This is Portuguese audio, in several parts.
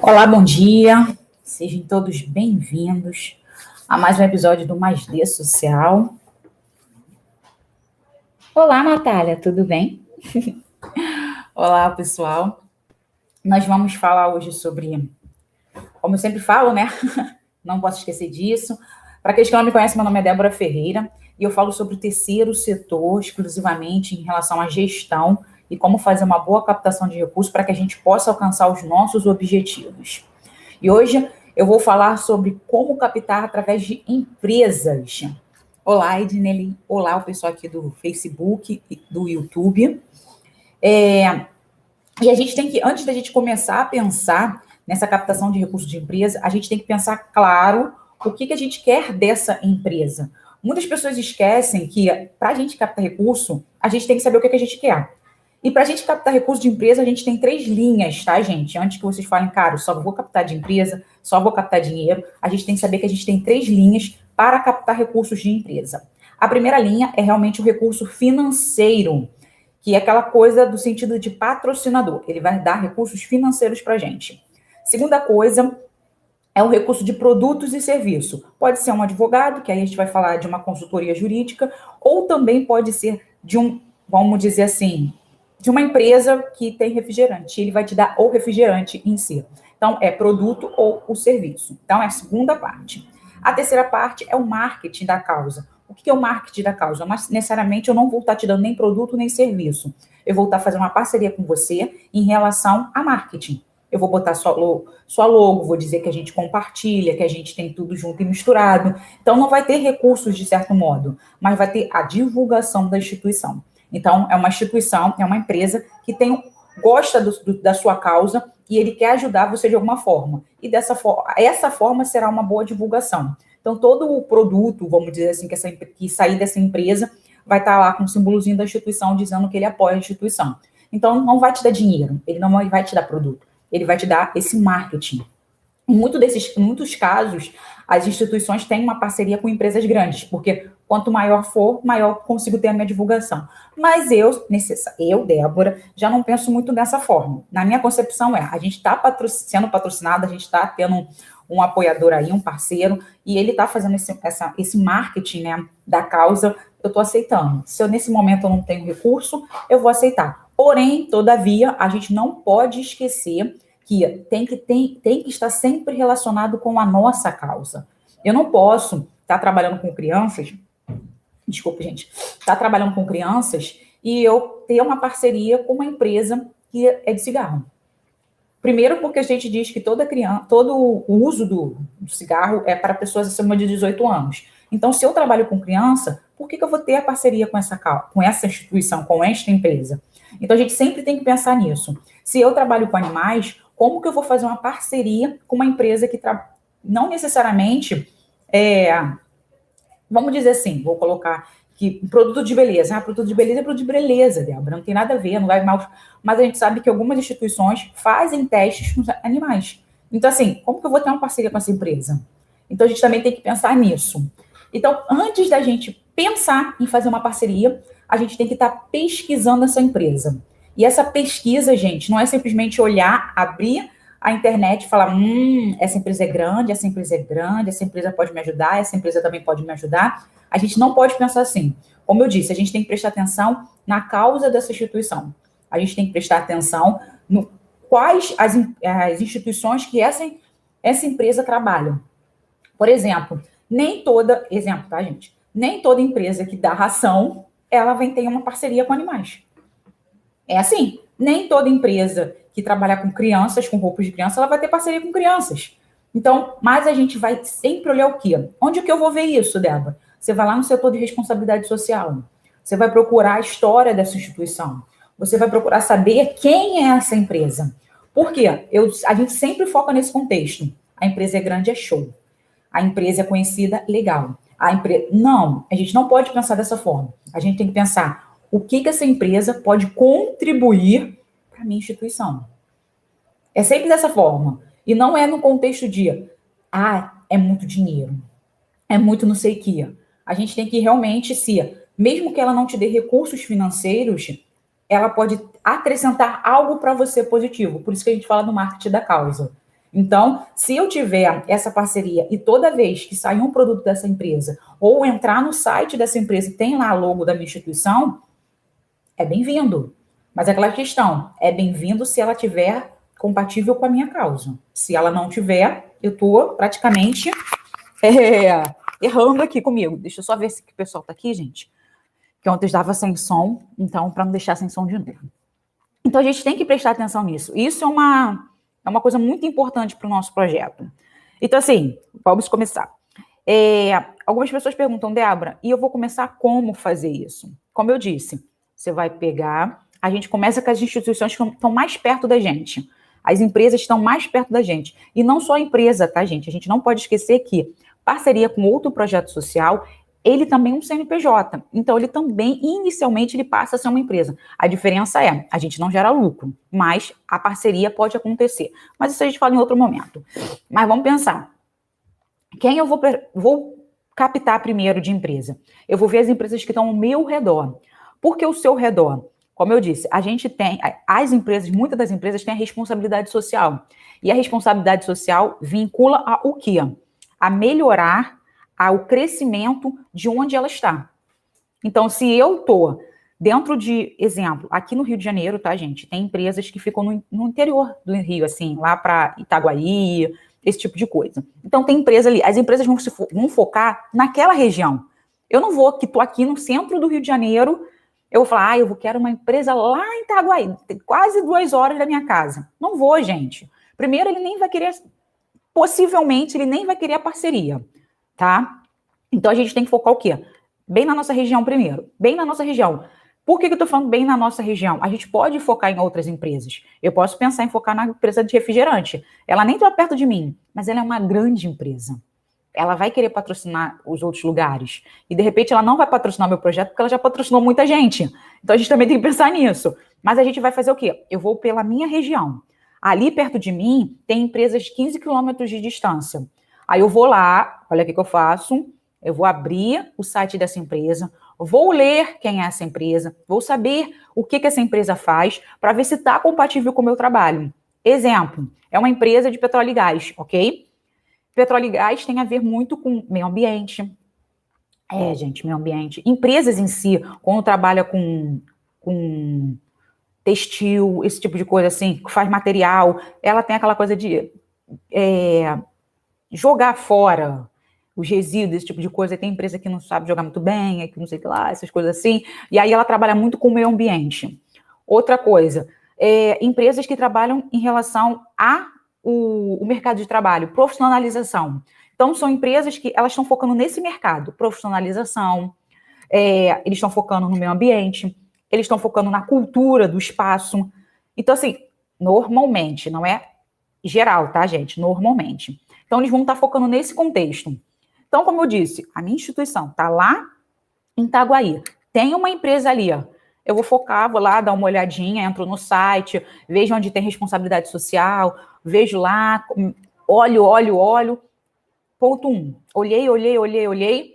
Olá, bom dia. Sejam todos bem-vindos a mais um episódio do Mais D Social. Olá, Natália, tudo bem? Olá, pessoal. Nós vamos falar hoje sobre, como eu sempre falo, né? Não posso esquecer disso. Para aqueles que não me conhecem, meu nome é Débora Ferreira e eu falo sobre o terceiro setor, exclusivamente em relação à gestão e como fazer uma boa captação de recursos para que a gente possa alcançar os nossos objetivos. E hoje eu vou falar sobre como captar através de empresas. Olá, Edneli. Olá, o pessoal aqui do Facebook e do YouTube. E a gente tem que, antes da gente começar a pensar nessa captação de recursos de empresa, a gente tem que pensar, claro, o que a gente quer dessa empresa. Muitas pessoas esquecem que, para a gente captar recurso, a gente tem que saber o que a gente quer. E para a gente captar recurso de empresa, a gente tem 3 linhas, tá, gente? Antes que vocês falem, cara, só vou captar de empresa, só vou captar dinheiro, a gente tem que saber que a gente tem 3 linhas para captar recursos de empresa. A primeira linha é realmente o recurso financeiro, que é aquela coisa do sentido de patrocinador. Ele vai dar recursos financeiros para a gente. Segunda coisa é o recurso de produtos e serviço. Pode ser um advogado, que aí a gente vai falar de uma consultoria jurídica, ou também pode ser de um, vamos dizer assim, de uma empresa que tem refrigerante. Ele vai te dar o refrigerante em si. Então, é produto ou o serviço. Então, é a segunda parte. A terceira parte é o marketing da causa. O que é o marketing da causa? Mas, necessariamente, eu não vou estar te dando nem produto nem serviço. Eu vou estar fazendo uma parceria com você em relação a marketing. Eu vou botar sua logo, vou dizer que a gente compartilha, que a gente tem tudo junto e misturado. Então, não vai ter recursos, de certo modo, mas vai ter a divulgação da instituição. Então, é uma instituição, é uma empresa que gosta da sua causa e ele quer ajudar você de alguma forma. E essa forma será uma boa divulgação. Então, todo o produto, vamos dizer assim, que sair dessa empresa, vai estar lá com o símbolozinho da instituição, dizendo que ele apoia a instituição. Então, não vai te dar dinheiro, ele não vai te dar produto, ele vai te dar esse marketing. Em muitos casos, as instituições têm uma parceria com empresas grandes, porque quanto maior for, maior consigo ter a minha divulgação. Mas eu, Débora, já não penso muito dessa forma. Na minha concepção a gente está sendo patrocinado, a gente está tendo um apoiador aí, um parceiro, e ele está fazendo esse marketing, né, da causa, eu estou aceitando. Se nesse momento eu não tenho recurso, eu vou aceitar. Porém, todavia, a gente não pode esquecer que tem que estar sempre relacionado com a nossa causa. Eu não posso estar trabalhando com crianças, desculpe, gente, estar trabalhando com crianças e eu ter uma parceria com uma empresa que é de cigarro. Primeiro, porque a gente diz que todo o uso do cigarro é para pessoas acima de 18 anos. Então, se eu trabalho com criança, por que eu vou ter a parceria com essa instituição, com esta empresa? Então, a gente sempre tem que pensar nisso. Se eu trabalho com animais, como que eu vou fazer uma parceria com uma empresa que não necessariamente vamos dizer assim, vou colocar que produto de beleza, produto de beleza é produto de beleza, Débora, não tem nada a ver, não vai mal, mas a gente sabe que algumas instituições fazem testes com animais. Então, assim, como que eu vou ter uma parceria com essa empresa? Então, a gente também tem que pensar nisso. Então, antes da gente pensar em fazer uma parceria, a gente tem que estar pesquisando essa empresa. E essa pesquisa, gente, não é simplesmente olhar, abrir a internet e falar, essa empresa é grande, essa empresa é grande, essa empresa pode me ajudar, essa empresa também pode me ajudar. A gente não pode pensar assim. Como eu disse, a gente tem que prestar atenção na causa dessa instituição. A gente tem que prestar atenção no quais as instituições que essa empresa trabalha. Por exemplo, tá, gente? Nem toda empresa que dá ração, ela vem ter uma parceria com animais. É assim, nem toda empresa que trabalha com crianças, com roupas de criança, ela vai ter parceria com crianças. Então, mas a gente vai sempre olhar o quê? Onde que eu vou ver isso, Débora? Você vai lá no setor de responsabilidade social. Você vai procurar a história dessa instituição. Você vai procurar saber quem é essa empresa. Por quê? A gente sempre foca nesse contexto. A empresa é grande, é show. A empresa é conhecida, legal. Não, a gente não pode pensar dessa forma. A gente tem que pensar o que essa empresa pode contribuir para a minha instituição. É sempre dessa forma. E não é no contexto de, é muito dinheiro, é muito não sei o que. A gente tem que realmente mesmo que ela não te dê recursos financeiros, ela pode acrescentar algo para você positivo. Por isso que a gente fala do marketing da causa. Então, se eu tiver essa parceria e toda vez que sair um produto dessa empresa ou entrar no site dessa empresa e tem lá a logo da minha instituição, é bem-vindo. Mas é aquela questão, é bem-vindo se ela tiver compatível com a minha causa. Se ela não tiver, eu estou praticamente errando aqui comigo. Deixa eu só ver se o pessoal está aqui, gente. Que ontem estava sem som, então, para não deixar sem som de novo. Então, a gente tem que prestar atenção nisso. Isso é uma coisa muito importante para o nosso projeto. Então, assim, vamos começar. Algumas pessoas perguntam, Débora, e eu vou começar como fazer isso? Como eu disse, você vai pegar, a gente começa com as instituições que estão mais perto da gente. As empresas estão mais perto da gente. E não só a empresa, tá, gente? A gente não pode esquecer que parceria com outro projeto social, ele também é um CNPJ. Então, ele também, inicialmente, ele passa a ser uma empresa. A diferença é, a gente não gera lucro, mas a parceria pode acontecer. Mas isso a gente fala em outro momento. Mas vamos pensar. Quem eu vou captar primeiro de empresa? Eu vou ver as empresas que estão ao meu redor. Por que o seu redor? Como eu disse, a gente tem, as empresas, muitas das empresas têm a responsabilidade social. E a responsabilidade social vincula a o quê? A melhorar ao crescimento de onde ela está. Então, se eu estou dentro de, exemplo, aqui no Rio de Janeiro, tá, gente? Tem empresas que ficam no interior do Rio, assim, lá para Itaguaí, esse tipo de coisa. Então, tem empresa ali, as empresas vão focar naquela região. Eu não vou, que estou aqui no centro do Rio de Janeiro, eu vou falar, eu quero uma empresa lá em Itaguaí, quase 2 horas da minha casa. Não vou, gente. Primeiro, ele nem vai querer, possivelmente, ele nem vai querer a parceria, tá? Então, a gente tem que focar o quê? Bem na nossa região primeiro, bem na nossa região. Por que eu estou falando bem na nossa região? A gente pode focar em outras empresas. Eu posso pensar em focar na empresa de refrigerante. Ela nem está perto de mim, mas ela é uma grande empresa. Ela vai querer patrocinar os outros lugares. E, de repente, ela não vai patrocinar meu projeto porque ela já patrocinou muita gente. Então, a gente também tem que pensar nisso. Mas a gente vai fazer o quê? Eu vou pela minha região. Ali, perto de mim, tem empresas de 15 quilômetros de distância. Aí eu vou lá, olha o que eu faço. Eu vou abrir o site dessa empresa, vou ler quem é essa empresa, vou saber o que essa empresa faz para ver se está compatível com o meu trabalho. Exemplo, é uma empresa de petróleo e gás, ok? Petróleo e gás tem a ver muito com meio ambiente. Gente, meio ambiente. Empresas em si, quando trabalha com textil, esse tipo de coisa assim, que faz material, ela tem aquela coisa de jogar fora os resíduos, esse tipo de coisa. Tem empresa que não sabe jogar muito bem, que não sei o que lá, essas coisas assim. E aí ela trabalha muito com o meio ambiente. Outra coisa, empresas que trabalham em relação o mercado de trabalho, profissionalização. Então, são empresas que elas estão focando nesse mercado, profissionalização, eles estão focando no meio ambiente, eles estão focando na cultura do espaço. Então, assim, normalmente, não é geral, tá, gente? Normalmente. Então, eles vão estar focando nesse contexto. Então, como eu disse, a minha instituição está lá em Itaguaí. Tem uma empresa ali, ó. Eu vou focar, vou lá dar uma olhadinha, entro no site, vejo onde tem responsabilidade social, vejo lá, olho. Ponto 1. Olhei.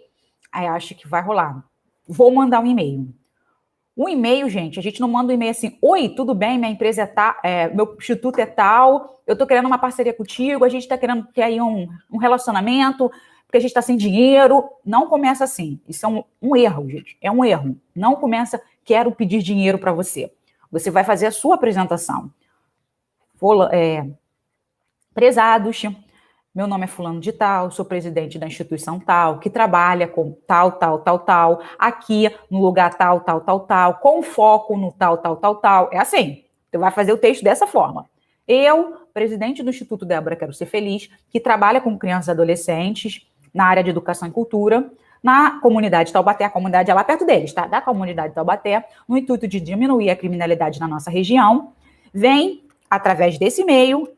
Aí acho que vai rolar. Vou mandar um e-mail. Um e-mail, gente, a gente não manda um e-mail assim, oi, tudo bem, minha empresa é tal, meu instituto é tal, eu tô querendo uma parceria contigo, a gente tá querendo ter aí um relacionamento, porque a gente tá sem dinheiro. Não começa assim. Isso é um erro, gente. É um erro. Não começa, quero pedir dinheiro para você. Você vai fazer a sua apresentação. Prezados, meu nome é fulano de tal, sou presidente da instituição tal, que trabalha com tal, aqui no lugar tal, com foco no tal. É assim, você vai fazer o texto dessa forma. Eu, presidente do Instituto Débora Quero Ser Feliz, que trabalha com crianças e adolescentes na área de educação e cultura, na comunidade Taubaté, a comunidade é lá perto deles, tá? Da comunidade Taubaté, no intuito de diminuir a criminalidade na nossa região, vem através desse e-mail,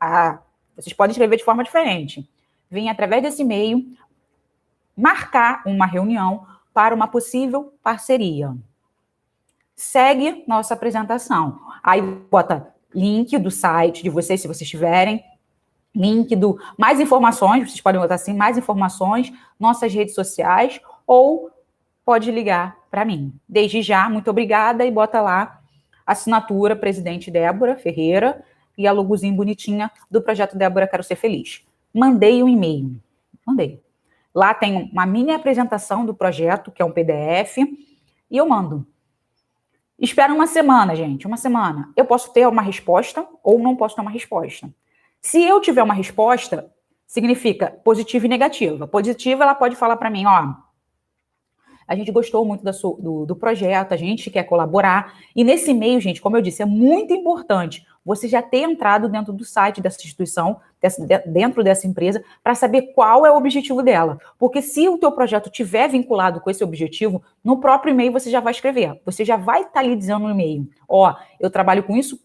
vocês podem escrever de forma diferente. Vem através desse e-mail marcar uma reunião para uma possível parceria. Segue nossa apresentação. Aí bota link do site de vocês, se vocês tiverem. Link do mais informações, vocês podem botar assim, mais informações, nossas redes sociais, ou pode ligar para mim. Desde já, muito obrigada, e bota lá assinatura, presidente Débora Ferreira, e a logozinho bonitinha do projeto Débora Quero Ser Feliz. Mandei um e-mail. Mandei. Lá tem uma mini apresentação do projeto, que é um PDF, e eu mando. Espera uma semana, gente, uma semana. Eu posso ter uma resposta ou não posso ter uma resposta. Se eu tiver uma resposta, significa positiva e negativa. Positiva, ela pode falar para mim, ó, a gente gostou muito do projeto, a gente quer colaborar. E nesse e-mail, gente, como eu disse, é muito importante você já ter entrado dentro do site dessa instituição, dentro dessa empresa, para saber qual é o objetivo dela. Porque se o teu projeto estiver vinculado com esse objetivo, no próprio e-mail você já vai escrever. Você já vai estar ali dizendo no e-mail, ó, eu trabalho com isso,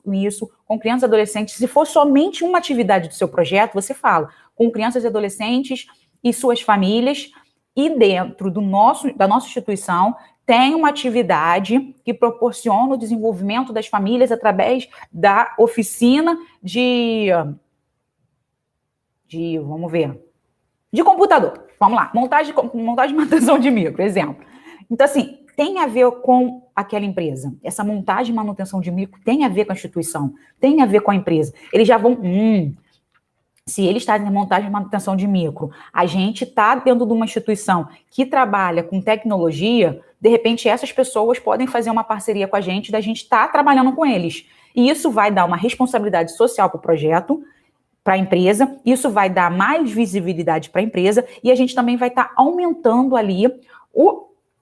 com crianças e adolescentes. Se for somente uma atividade do seu projeto, você fala, com crianças e adolescentes e suas famílias. E dentro da nossa instituição tem uma atividade que proporciona o desenvolvimento das famílias através da oficina vamos ver, de computador. Vamos lá, montagem e manutenção de micro, exemplo. Então, assim, tem a ver com aquela empresa. Essa montagem e manutenção de micro tem a ver com a instituição, tem a ver com a empresa. Eles já vão... Se ele está em montagem e manutenção de micro, a gente está dentro de uma instituição que trabalha com tecnologia, de repente essas pessoas podem fazer uma parceria com a gente, da gente estar trabalhando com eles. E isso vai dar uma responsabilidade social para o projeto, para a empresa, isso vai dar mais visibilidade para a empresa, e a gente também vai estar aumentando ali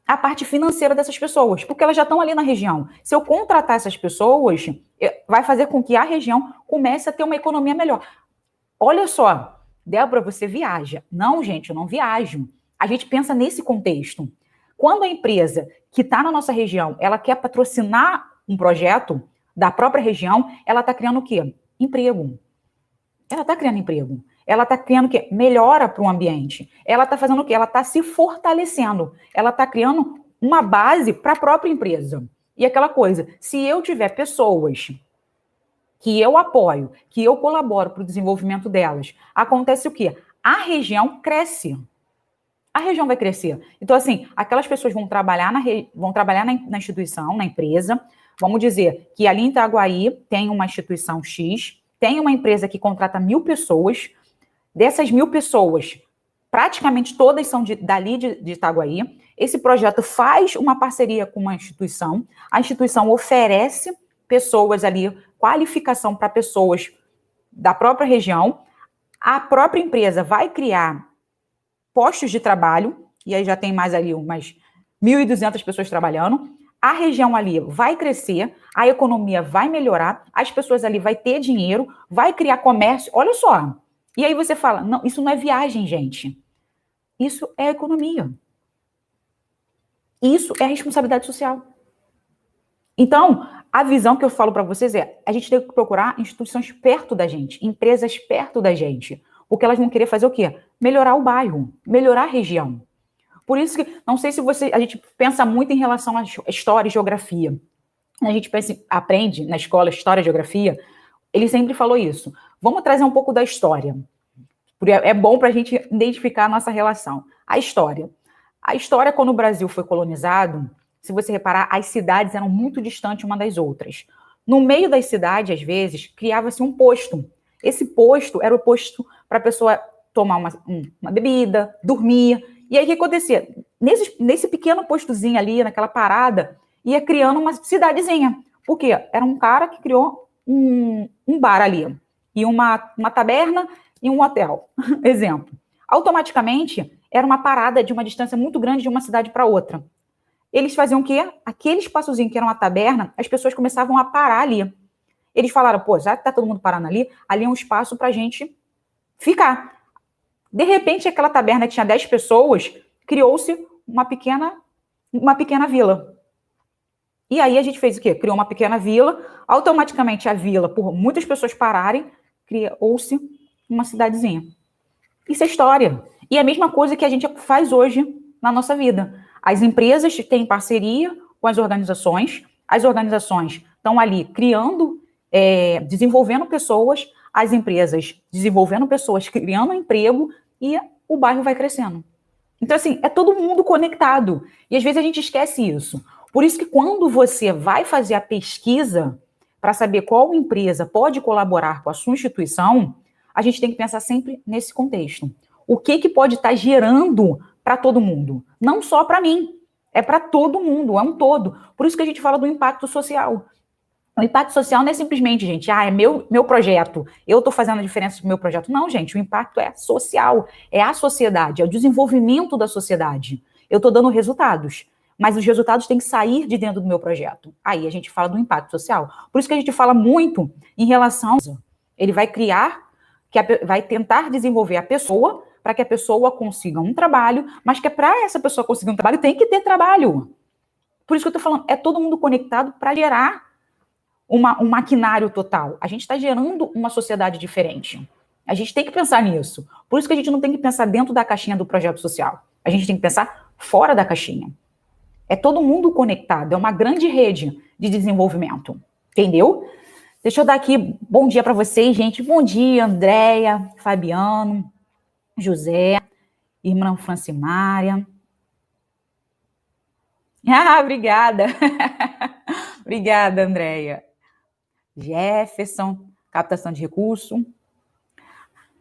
a parte financeira dessas pessoas, porque elas já estão ali na região. Se eu contratar essas pessoas, vai fazer com que a região comece a ter uma economia melhor. Olha só, Débora, você viaja. Não, gente, eu não viajo. A gente pensa nesse contexto. Quando a empresa que está na nossa região, ela quer patrocinar um projeto da própria região, ela está criando o quê? Emprego. Ela está criando emprego. Ela está criando o quê? Melhora para o ambiente. Ela está fazendo o quê? Ela está se fortalecendo. Ela está criando uma base para a própria empresa. E aquela coisa, se eu tiver pessoas que eu apoio, que eu colaboro para o desenvolvimento delas, acontece o quê? A região cresce. A região vai crescer. Então, assim, aquelas pessoas vão trabalhar na instituição, na empresa. Vamos dizer que ali em Itaguaí tem uma instituição X, tem uma empresa que contrata 1.000 pessoas. Dessas 1.000 pessoas, praticamente todas são dali de Itaguaí. Esse projeto faz uma parceria com uma instituição. A instituição oferece pessoas ali, qualificação para pessoas da própria região. A própria empresa vai criar postos de trabalho, e aí já tem mais ali umas 1.200 pessoas trabalhando. A região ali vai crescer, a economia vai melhorar, as pessoas ali vai ter dinheiro, vai criar comércio. Olha só. E aí você fala, não, isso não é viagem, gente. Isso é economia. Isso é responsabilidade social. Então, a visão que eu falo para vocês é, a gente tem que procurar instituições perto da gente, empresas perto da gente, porque elas vão querer fazer o quê? Melhorar o bairro, melhorar a região. Por isso que, não sei se a gente pensa muito em relação à história e geografia. A gente aprende na escola história e geografia, ele sempre falou isso. Vamos trazer um pouco da história. É bom para a gente identificar a nossa relação. A história. A história, quando o Brasil foi colonizado, se você reparar, as cidades eram muito distantes uma das outras. No meio das cidades, às vezes, criava-se um posto. Esse posto era o posto para a pessoa tomar uma bebida, dormir. E aí, o que acontecia? Nesse pequeno postozinho ali, naquela parada, ia criando uma cidadezinha. Por quê? Era um cara que criou um bar ali, e uma taberna e um hotel. Exemplo. Automaticamente, era uma parada de uma distância muito grande de uma cidade para outra. Eles faziam o quê? Aquele espaçozinho que era uma taberna, as pessoas começavam a parar ali. Eles falaram, pô, já que tá todo mundo parando ali é um espaço pra gente ficar. De repente, aquela taberna que tinha 10 pessoas, criou-se uma pequena vila. E aí a gente fez o quê? Criou uma pequena vila, automaticamente a vila, por muitas pessoas pararem, criou-se uma cidadezinha. Isso é história. E é a mesma coisa que a gente faz hoje na nossa vida. As empresas têm parceria com as organizações estão ali criando, desenvolvendo pessoas, as empresas desenvolvendo pessoas, criando emprego, e o bairro vai crescendo. Então, assim, é todo mundo conectado. E às vezes a gente esquece isso. Por isso que quando você vai fazer a pesquisa, para saber qual empresa pode colaborar com a sua instituição, a gente tem que pensar sempre nesse contexto. O que pode estar gerando para todo mundo? Não só para mim, é para todo mundo, é um todo. Por isso que a gente fala do impacto social. O impacto social não é simplesmente, gente, é meu projeto, eu estou fazendo a diferença com o meu projeto. Não, gente, o impacto é social, é a sociedade, é o desenvolvimento da sociedade. Eu estou dando resultados, mas os resultados têm que sair de dentro do meu projeto. Aí a gente fala do impacto social. Por isso que a gente fala muito em relação... Ele vai criar, vai tentar desenvolver a pessoa para que a pessoa consiga um trabalho, mas que para essa pessoa conseguir um trabalho tem que ter trabalho. Por isso que eu estou falando, é todo mundo conectado para gerar um maquinário total. A gente está gerando uma sociedade diferente. A gente tem que pensar nisso. Por isso que a gente não tem que pensar dentro da caixinha do projeto social. A gente tem que pensar fora da caixinha. É todo mundo conectado, é uma grande rede de desenvolvimento. Entendeu? Deixa eu dar aqui bom dia para vocês, gente. Bom dia, Andréia, Fabiano, José, irmã Francimária. Obrigada. Obrigada, Andréia. Jefferson, captação de recurso.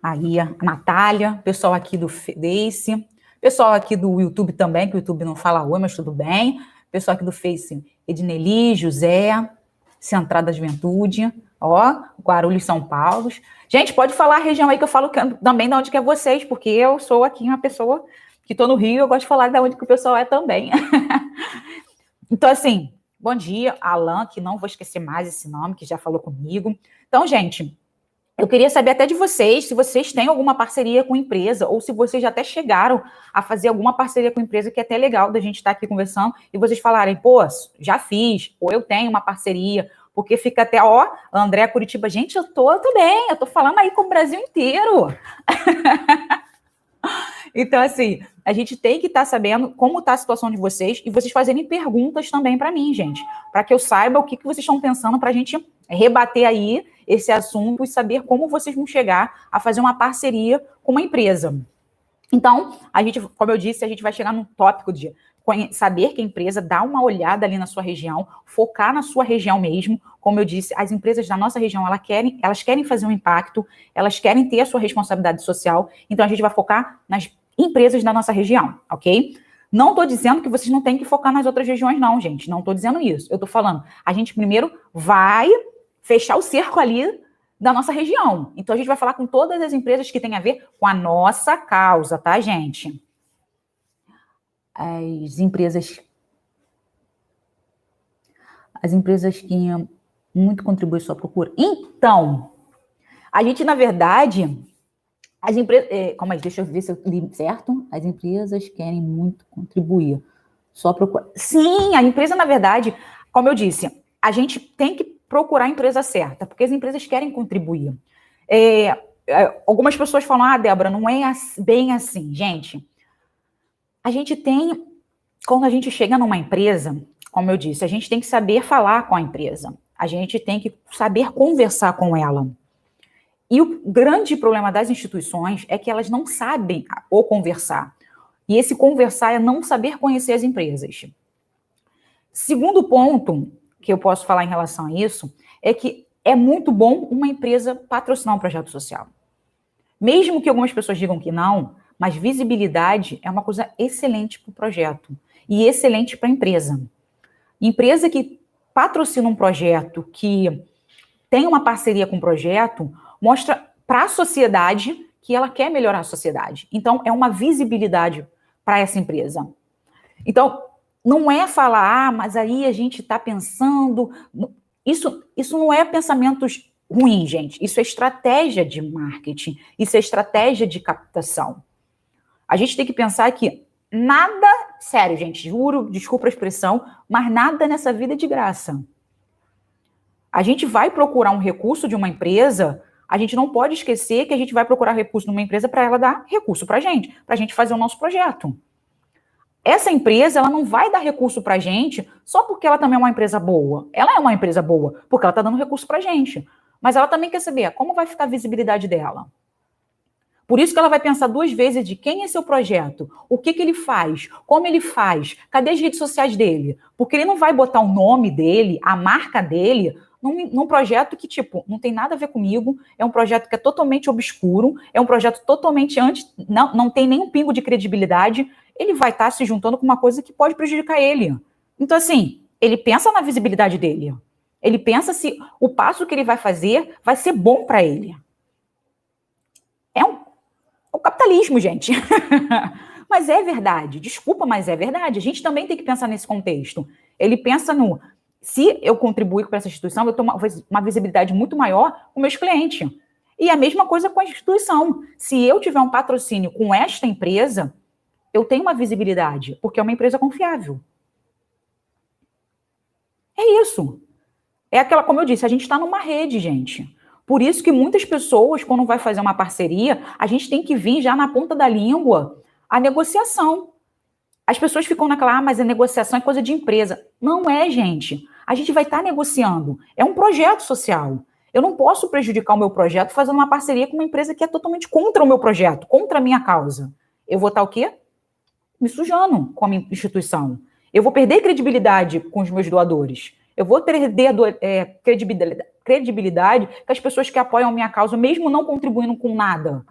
Aí a Natália, pessoal aqui do Face, pessoal aqui do YouTube também, que o YouTube não fala oi, mas tudo bem. Pessoal aqui do Face, Edneli, José, Centrada da Juventude, ó, Guarulhos, São Paulo. Gente, pode falar a região aí que eu falo também de onde que é vocês, porque eu sou aqui uma pessoa que estou no Rio, eu gosto de falar de onde que o pessoal é também. Então, assim, bom dia, Alan, que não vou esquecer mais esse nome, que já falou comigo. Então, gente, eu queria saber até de vocês, se vocês têm alguma parceria com empresa, ou se vocês já até chegaram a fazer alguma parceria com empresa, que é até legal da gente estar aqui conversando, e vocês falarem, pô, já fiz, ou eu tenho uma parceria, porque fica até, ó, André Curitiba, gente, eu tô bem, eu tô falando aí com o Brasil inteiro. Então, assim, a gente tem que estar sabendo como está a situação de vocês e vocês fazerem perguntas também para mim, gente, para que eu saiba o que vocês estão pensando para a gente rebater aí esse assunto e saber como vocês vão chegar a fazer uma parceria com uma empresa. Então, a gente, como eu disse, a gente vai chegar no tópico de saber que a empresa dá uma olhada ali na sua região, focar na sua região mesmo. Como eu disse, as empresas da nossa região, elas querem fazer um impacto, elas querem ter a sua responsabilidade social, então a gente vai focar nas empresas da nossa região, ok? Não estou dizendo que vocês não têm que focar nas outras regiões, não, gente. Não estou dizendo isso. Eu estou falando, a gente primeiro vai fechar o cerco ali da nossa região. Então, a gente vai falar com todas as empresas que têm a ver com a nossa causa, tá, gente? As empresas que muito contribuem sua procura. Então, a gente, na verdade, as empresas... calma aí, deixa eu ver se eu li certo. As empresas querem muito contribuir. Só procura. Sim, a empresa, na verdade, como eu disse, a gente tem que procurar a empresa certa, porque as empresas querem contribuir. Algumas pessoas falam, Débora, não é bem assim. Gente, a gente tem... Quando a gente chega numa empresa, como eu disse, a gente tem que saber falar com a empresa. A gente tem que saber conversar com ela. E o grande problema das instituições é que elas não sabem ou conversar. E esse conversar é não saber conhecer as empresas. Segundo ponto que eu posso falar em relação a isso é que é muito bom uma empresa patrocinar um projeto social. Mesmo que algumas pessoas digam que não, mas visibilidade é uma coisa excelente para o projeto e excelente para a empresa. Empresa que patrocina um projeto, que tem uma parceria com o projeto, mostra para a sociedade que ela quer melhorar a sociedade. Então, é uma visibilidade para essa empresa. Então, não é falar, mas aí a gente está pensando... Isso não é pensamentos ruins, gente. Isso é estratégia de marketing. Isso é estratégia de captação. A gente tem que pensar que nada... Sério, gente, juro, desculpa a expressão, mas nada nessa vida é de graça. A gente vai procurar um recurso de uma empresa, a gente não pode esquecer que a gente vai procurar recurso de uma empresa para ela dar recurso para a gente fazer o nosso projeto. Essa empresa, ela não vai dar recurso para a gente só porque ela também é uma empresa boa. Ela é uma empresa boa, porque ela está dando recurso para a gente. Mas ela também quer saber como vai ficar a visibilidade dela. Por isso que ela vai pensar duas vezes de quem é seu projeto, o que ele faz, como ele faz, cadê as redes sociais dele? Porque ele não vai botar o nome dele, a marca dele, num projeto que, tipo, não tem nada a ver comigo, é um projeto que é totalmente obscuro, é um projeto totalmente não tem nenhum pingo de credibilidade, ele vai estar se juntando com uma coisa que pode prejudicar ele. Então, assim, ele pensa na visibilidade dele. Ele pensa se o passo que ele vai fazer vai ser bom para ele. É o capitalismo, gente. Mas é verdade. Desculpa, mas é verdade. A gente também tem que pensar nesse contexto. Ele pensa no... Se eu contribuir para essa instituição, eu tenho uma visibilidade muito maior com meus clientes. E a mesma coisa com a instituição. Se eu tiver um patrocínio com esta empresa, eu tenho uma visibilidade, porque é uma empresa confiável. É isso. É aquela, como eu disse, a gente está numa rede, gente. Por isso que muitas pessoas, quando vai fazer uma parceria, a gente tem que vir já na ponta da língua a negociação. As pessoas ficam naquela, mas a negociação é coisa de empresa. Não é, gente. A gente vai estar negociando. É um projeto social. Eu não posso prejudicar o meu projeto fazendo uma parceria com uma empresa que é totalmente contra o meu projeto, contra a minha causa. Eu vou estar o quê? Me sujando com a minha instituição. Eu vou perder credibilidade com os meus doadores. Eu vou perder credibilidade com as pessoas que apoiam a minha causa, mesmo não contribuindo com nada.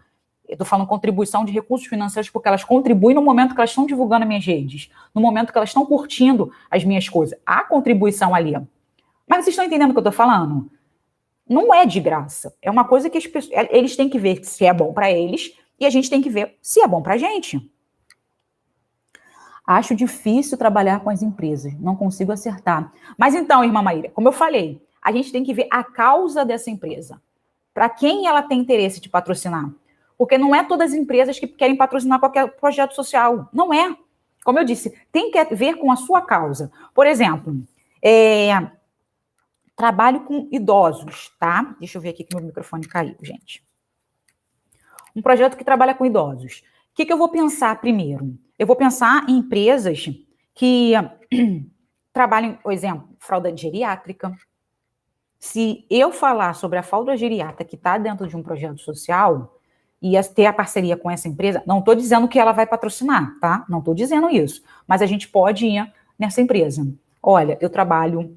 Eu estou falando contribuição de recursos financeiros porque elas contribuem no momento que elas estão divulgando as minhas redes, no momento que elas estão curtindo as minhas coisas. Há contribuição ali. Mas vocês estão entendendo o que eu estou falando? Não é de graça. É uma coisa que eles têm que ver se é bom para eles e a gente tem que ver se é bom para a gente. Acho difícil trabalhar com as empresas, não consigo acertar. Mas então, irmã Maíra, como eu falei, a gente tem que ver a causa dessa empresa. Para quem ela tem interesse de patrocinar? Porque não é todas as empresas que querem patrocinar qualquer projeto social. Não é. Como eu disse, tem que ver com a sua causa. Por exemplo, trabalho com idosos, tá? Deixa eu ver aqui que meu microfone caiu, gente. Um projeto que trabalha com idosos. O que eu vou pensar primeiro? Eu vou pensar em empresas que trabalham, por exemplo, fralda geriátrica. Se eu falar sobre a fralda geriátrica que está dentro de um projeto social e ter a parceria com essa empresa, não estou dizendo que ela vai patrocinar, tá? Não estou dizendo isso. Mas a gente pode ir nessa empresa. Olha, eu trabalho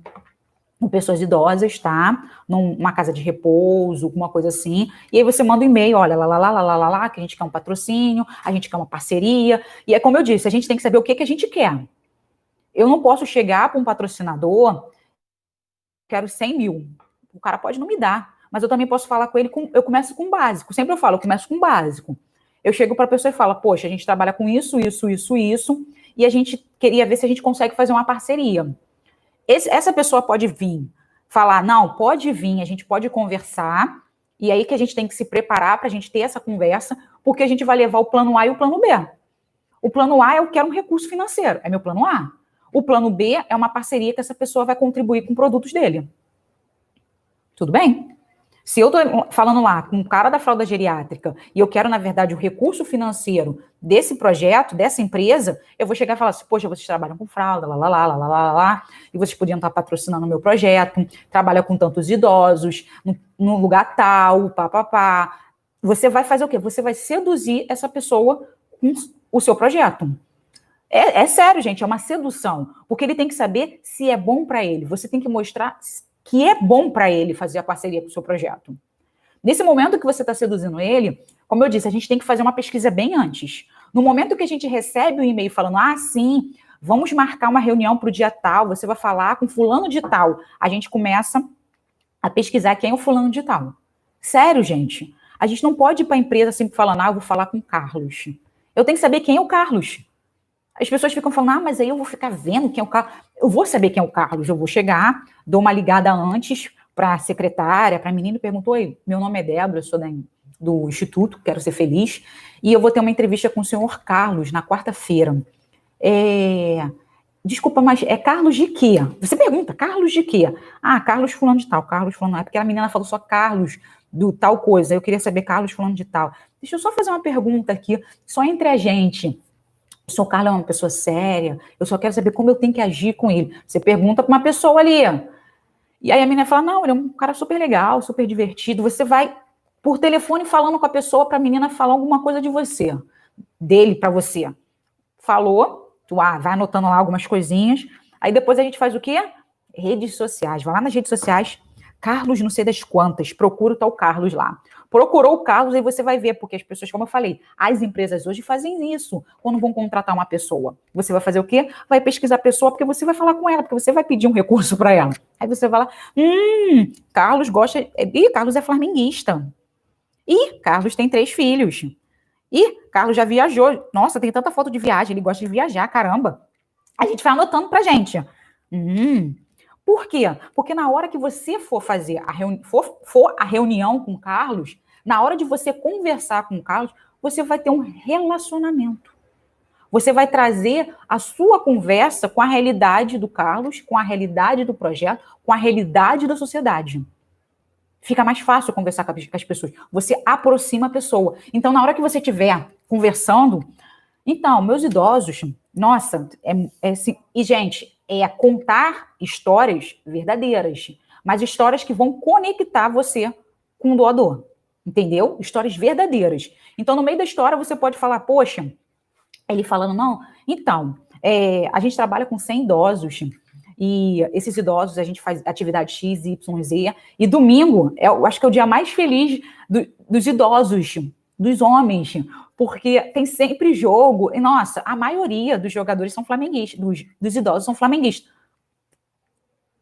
com pessoas idosas, tá? Numa casa de repouso, alguma coisa assim. E aí você manda um e-mail, olha, lá, que a gente quer um patrocínio, a gente quer uma parceria. E é como eu disse, a gente tem que saber o que a gente quer. Eu não posso chegar para um patrocinador, quero 100 mil. O cara pode não me dar, mas eu também posso falar com ele, eu começo com o básico. Sempre eu falo, eu começo com o básico. Eu chego para a pessoa e falo, poxa, a gente trabalha com isso, e a gente queria ver se a gente consegue fazer uma parceria. Essa pessoa pode vir falar, não, pode vir, a gente pode conversar, e aí que a gente tem que se preparar para a gente ter essa conversa, porque a gente vai levar o plano A e o plano B. O plano A eu quero um recurso financeiro, é meu plano A. O plano B é uma parceria que essa pessoa vai contribuir com produtos dele. Tudo bem? Se eu estou falando lá com o cara da fralda geriátrica e eu quero, na verdade, o recurso financeiro desse projeto, dessa empresa, eu vou chegar e falar assim, poxa, vocês trabalham com fralda, e vocês podiam estar patrocinando o meu projeto, trabalha com tantos idosos, no lugar tal, papapá. Você vai fazer o quê? Você vai seduzir essa pessoa com o seu projeto. É sério, gente, é uma sedução, porque ele tem que saber se é bom para ele. Você tem que mostrar que é bom para ele fazer a parceria com o seu projeto. Nesse momento que você está seduzindo ele, como eu disse, a gente tem que fazer uma pesquisa bem antes. No momento que a gente recebe o e-mail falando, sim, vamos marcar uma reunião para o dia tal, você vai falar com fulano de tal, a gente começa a pesquisar quem é o fulano de tal. Sério, gente. A gente não pode ir para a empresa sempre falando, eu vou falar com o Carlos. Eu tenho que saber quem é o Carlos. As pessoas ficam falando, mas aí eu vou ficar vendo quem é o Carlos. Eu vou saber quem é o Carlos, eu vou chegar, dou uma ligada antes para a secretária, para a menina e pergunto, oi, meu nome é Débora, eu sou do Instituto, quero ser feliz, e eu vou ter uma entrevista com o senhor Carlos na quarta-feira. Desculpa, mas é Carlos de quê? Você pergunta, Carlos de quê? Carlos fulano de tal, Carlos fulano, é porque a menina falou só Carlos do tal coisa, eu queria saber Carlos fulano de tal. Deixa eu só fazer uma pergunta aqui, só entre a gente. O senhor Carlos é uma pessoa séria, eu só quero saber como eu tenho que agir com ele. Você pergunta para uma pessoa ali. E aí a menina fala, não, ele é um cara super legal, super divertido. Você vai por telefone falando com a pessoa para a menina falar alguma coisa de você, dele para você. Falou, tu vai anotando lá algumas coisinhas. Aí depois a gente faz o quê? Redes sociais. Vai lá nas redes sociais, Carlos não sei das quantas, procura o tal Carlos lá. Procurou o Carlos, aí você vai ver, porque as pessoas, como eu falei, as empresas hoje fazem isso quando vão contratar uma pessoa. Você vai fazer o quê? Vai pesquisar a pessoa, porque você vai falar com ela, porque você vai pedir um recurso para ela. Aí você vai lá, Carlos gosta... Ih, Carlos é flamenguista. Ih, Carlos tem 3 filhos. Ih, Carlos já viajou. Nossa, tem tanta foto de viagem, ele gosta de viajar, caramba. A gente vai anotando pra gente. Por quê? Porque na hora que você for fazer for a reunião com o Carlos, na hora de você conversar com o Carlos, você vai ter um relacionamento. Você vai trazer a sua conversa com a realidade do Carlos, com a realidade do projeto, com a realidade da sociedade. Fica mais fácil conversar com as pessoas. Você aproxima a pessoa. Então, na hora que você estiver conversando, então, meus idosos, nossa, assim, e gente, é contar histórias verdadeiras, mas histórias que vão conectar você com o doador, entendeu? Histórias verdadeiras. Então, no meio da história, você pode falar, poxa, ele falando, não, então, a gente trabalha com 100 idosos, e esses idosos, a gente faz atividade X, Y, Z, e domingo, eu acho que é o dia mais feliz dos idosos, dos homens, porque tem sempre jogo, e nossa, a maioria dos jogadores são flamenguistas, dos idosos são flamenguistas.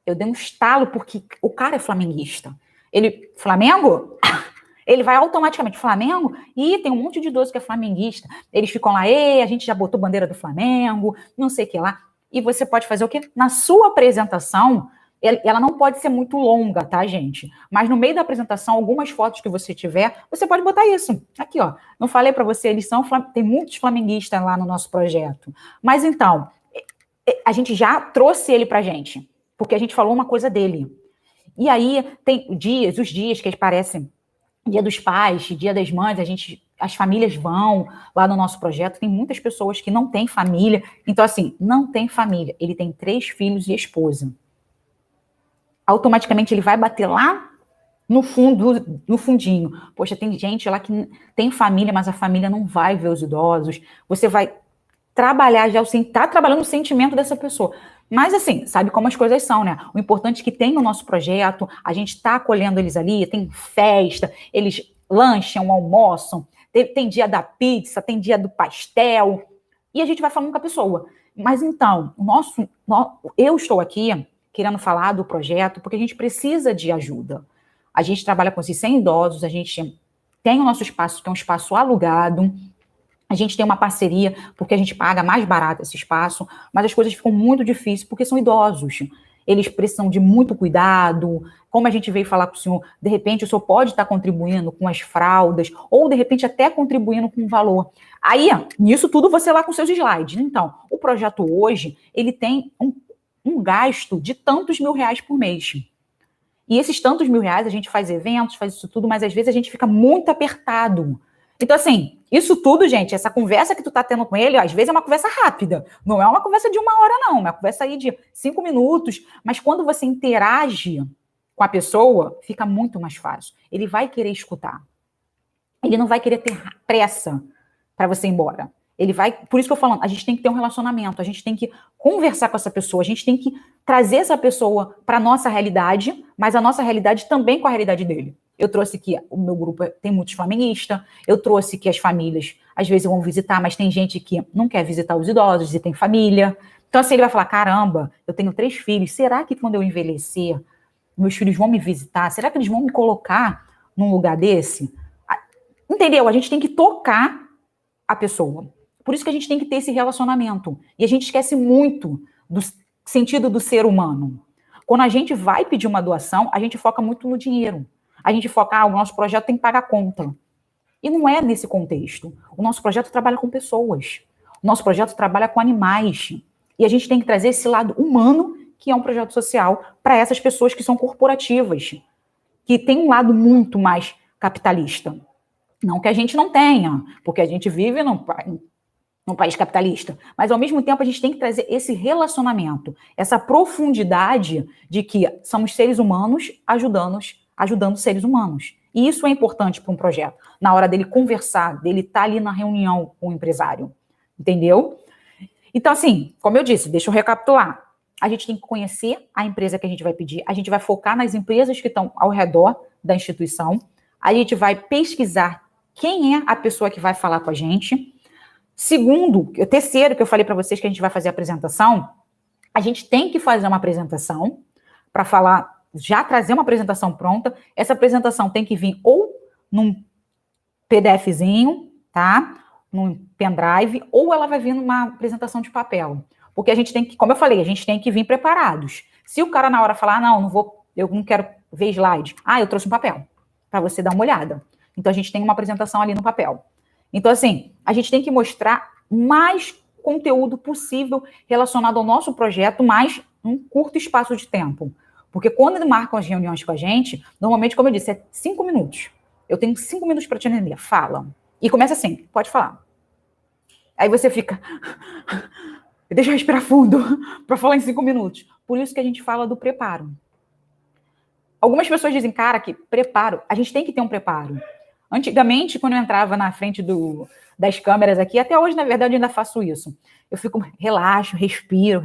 Eu dei um estalo porque o cara é flamenguista. Ele, Flamengo? Ele vai automaticamente, Flamengo? E tem um monte de idoso que é flamenguista. Eles ficam lá, a gente já botou bandeira do Flamengo, não sei o que lá. E você pode fazer o quê? Na sua apresentação, ela não pode ser muito longa, tá, gente? Mas no meio da apresentação, algumas fotos que você tiver, você pode botar isso. Aqui, ó. Não falei para você, tem muitos flamenguistas lá no nosso projeto. Mas então, a gente já trouxe ele pra gente, porque a gente falou uma coisa dele. E aí, tem os dias que parecem Dia dos Pais, Dia das Mães, as famílias vão lá no nosso projeto, tem muitas pessoas que não têm família, então assim, não tem família, ele tem 3 filhos e esposa. Automaticamente ele vai bater lá no fundo, no fundinho. Poxa, tem gente lá que tem família, mas a família não vai ver os idosos. Você vai trabalhar já, tá trabalhando o sentimento dessa pessoa. Mas assim, sabe como as coisas são, né? O importante é que tem no nosso projeto, a gente está acolhendo eles ali, tem festa, eles lancham, almoçam, tem dia da pizza, tem dia do pastel, e a gente vai falando com a pessoa. Mas então, eu estou aqui querendo falar do projeto porque a gente precisa de ajuda. A gente trabalha com esses 100 idosos, a gente tem o nosso espaço, que é um espaço alugado, a gente tem uma parceria, porque a gente paga mais barato esse espaço, mas as coisas ficam muito difíceis, porque são idosos. Eles precisam de muito cuidado. Como a gente veio falar com o senhor, de repente o senhor pode estar contribuindo com as fraldas, ou de repente até contribuindo com o valor. Aí, nisso tudo, você lá com seus slides. Então, o projeto hoje, ele tem um gasto de tantos mil reais por mês. E esses tantos mil reais, a gente faz eventos, faz isso tudo, mas às vezes a gente fica muito apertado. Então, assim, isso tudo, gente, essa conversa que tu tá tendo com ele, às vezes é uma conversa rápida. Não é uma conversa de 1 hora, não. É uma conversa aí de 5 minutos. Mas quando você interage com a pessoa, fica muito mais fácil. Ele vai querer escutar. Ele não vai querer ter pressa para você ir embora. Ele vai... Por isso que eu falo, a gente tem que ter um relacionamento, a gente tem que conversar com essa pessoa, a gente tem que trazer essa pessoa para a nossa realidade, mas a nossa realidade também com a realidade dele. Eu trouxe que o meu grupo tem muitos flamenguistas, eu trouxe que as famílias, às vezes, vão visitar, mas tem gente que não quer visitar os idosos e tem família. Então, assim, ele vai falar, caramba, eu tenho 3 filhos, será que quando eu envelhecer, meus filhos vão me visitar? Será que eles vão me colocar num lugar desse? Entendeu? A gente tem que tocar a pessoa. Por isso que a gente tem que ter esse relacionamento. E a gente esquece muito do sentido do ser humano. Quando a gente vai pedir uma doação, a gente foca muito no dinheiro. A gente foca, o nosso projeto tem que pagar conta. E não é nesse contexto. O nosso projeto trabalha com pessoas. O nosso projeto trabalha com animais. E a gente tem que trazer esse lado humano, que é um projeto social, para essas pessoas que são corporativas, que tem um lado muito mais capitalista. Não que a gente não tenha, porque a gente vive num país capitalista. Mas, ao mesmo tempo, a gente tem que trazer esse relacionamento, essa profundidade de que somos seres humanos ajudando seres humanos. E isso é importante para um projeto, na hora dele conversar, dele estar ali na reunião com o empresário. Entendeu? Então, assim, como eu disse, deixa eu recapitular. a gente tem que conhecer a empresa que a gente vai pedir, a gente vai focar nas empresas que estão ao redor da instituição, a gente vai pesquisar quem é a pessoa que vai falar com a gente. Segundo, o terceiro que eu falei para vocês que a gente vai fazer a apresentação, a gente tem que fazer uma apresentação para falar, já trazer uma apresentação pronta. Essa apresentação tem que vir ou num PDFzinho, tá? Num pendrive, ou ela vai vir numa apresentação de papel. Porque a gente tem que, como eu falei, a gente tem que vir preparados. Se o cara na hora falar, não vou, eu não quero ver slide. Eu trouxe um papel para você dar uma olhada. Então a gente tem uma apresentação ali no papel. Então assim, a gente tem que mostrar mais conteúdo possível relacionado ao nosso projeto, mais um curto espaço de tempo. Porque quando marcam as reuniões com a gente, normalmente, como eu disse, é 5 minutos. Eu tenho 5 minutos para te atender. Fala. E começa assim, pode falar. Aí você fica... Deixa eu respirar fundo para falar em 5 minutos. Por isso que a gente fala do preparo. Algumas pessoas dizem, cara, que preparo. A gente tem que ter um preparo. Antigamente, quando eu entrava na frente das câmeras aqui, até hoje, na verdade, eu ainda faço isso. Eu fico, relaxo, respiro,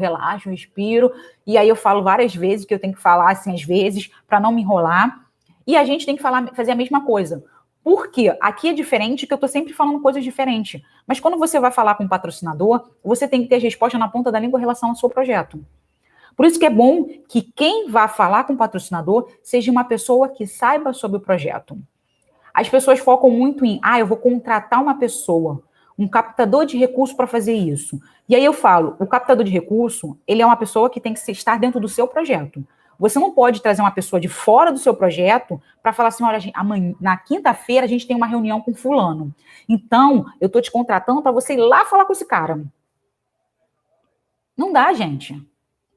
e aí eu falo várias vezes que eu tenho que falar, assim, às vezes, para não me enrolar. E a gente tem que fazer a mesma coisa. Por quê? Aqui é diferente, que eu estou sempre falando coisas diferentes. Mas quando você vai falar com um patrocinador, você tem que ter as respostas na ponta da língua em relação ao seu projeto. Por isso que é bom que quem vá falar com o patrocinador seja uma pessoa que saiba sobre o projeto. As pessoas focam muito em, eu vou contratar uma pessoa, um captador de recurso para fazer isso. E aí eu falo, o captador de recurso, ele é uma pessoa que tem que estar dentro do seu projeto. Você não pode trazer uma pessoa de fora do seu projeto para falar assim, olha, amanhã, na quinta-feira a gente tem uma reunião com fulano. Então, eu estou te contratando para você ir lá falar com esse cara. Não dá, gente.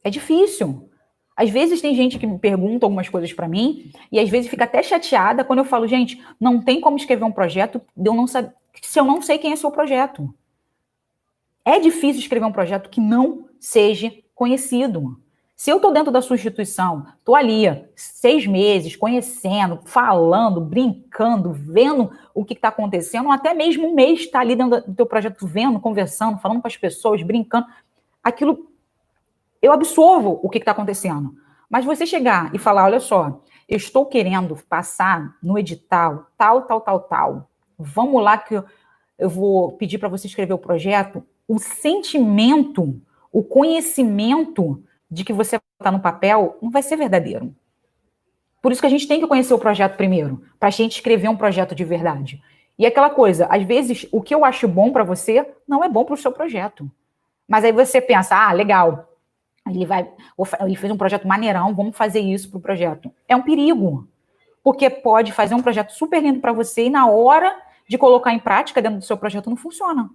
É difícil. Às vezes tem gente que me pergunta algumas coisas para mim e às vezes fica até chateada quando eu falo, gente, não tem como escrever um projeto se eu não sei quem é seu projeto. É difícil escrever um projeto que não seja conhecido. Se eu estou dentro da sua instituição, estou ali 6 meses, conhecendo, falando, brincando, vendo o que está acontecendo, até mesmo um mês está ali dentro do teu projeto, vendo, conversando, falando com as pessoas, brincando, aquilo, eu absorvo o que está acontecendo. Mas você chegar e falar, olha só, eu estou querendo passar no edital, tal, vamos lá que eu vou pedir para você escrever o projeto, o sentimento, o conhecimento de que você está no papel não vai ser verdadeiro. Por isso que a gente tem que conhecer o projeto primeiro, para a gente escrever um projeto de verdade. E aquela coisa, às vezes, o que eu acho bom para você não é bom para o seu projeto. Mas aí você pensa, legal, ele fez um projeto maneirão, vamos fazer isso para o projeto. É um perigo, porque pode fazer um projeto super lindo para você e na hora de colocar em prática dentro do seu projeto não funciona.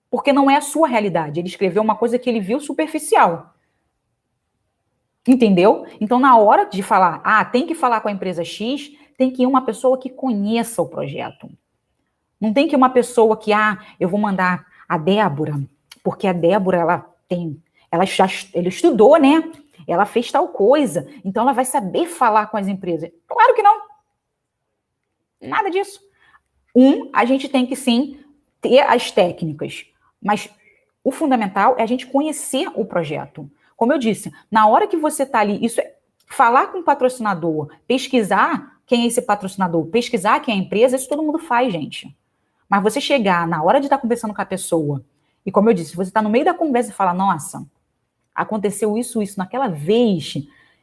Porque não é a sua realidade. Ele escreveu uma coisa que ele viu superficial. Entendeu? Então, na hora de falar, tem que falar com a empresa X, tem que ir uma pessoa que conheça o projeto. Não tem que ir uma pessoa que, eu vou mandar a Débora, porque a Débora, ela estudou, né? Ela fez tal coisa, então ela vai saber falar com as empresas. Claro que não. Nada disso. A gente tem que, sim, ter as técnicas, mas o fundamental é a gente conhecer o projeto. Como eu disse, na hora que você está ali, isso é falar com o patrocinador, pesquisar quem é esse patrocinador, pesquisar quem é a empresa, isso todo mundo faz, gente. Mas você chegar na hora de estar conversando com a pessoa, e como eu disse, você está no meio da conversa e fala, nossa, aconteceu isso, naquela vez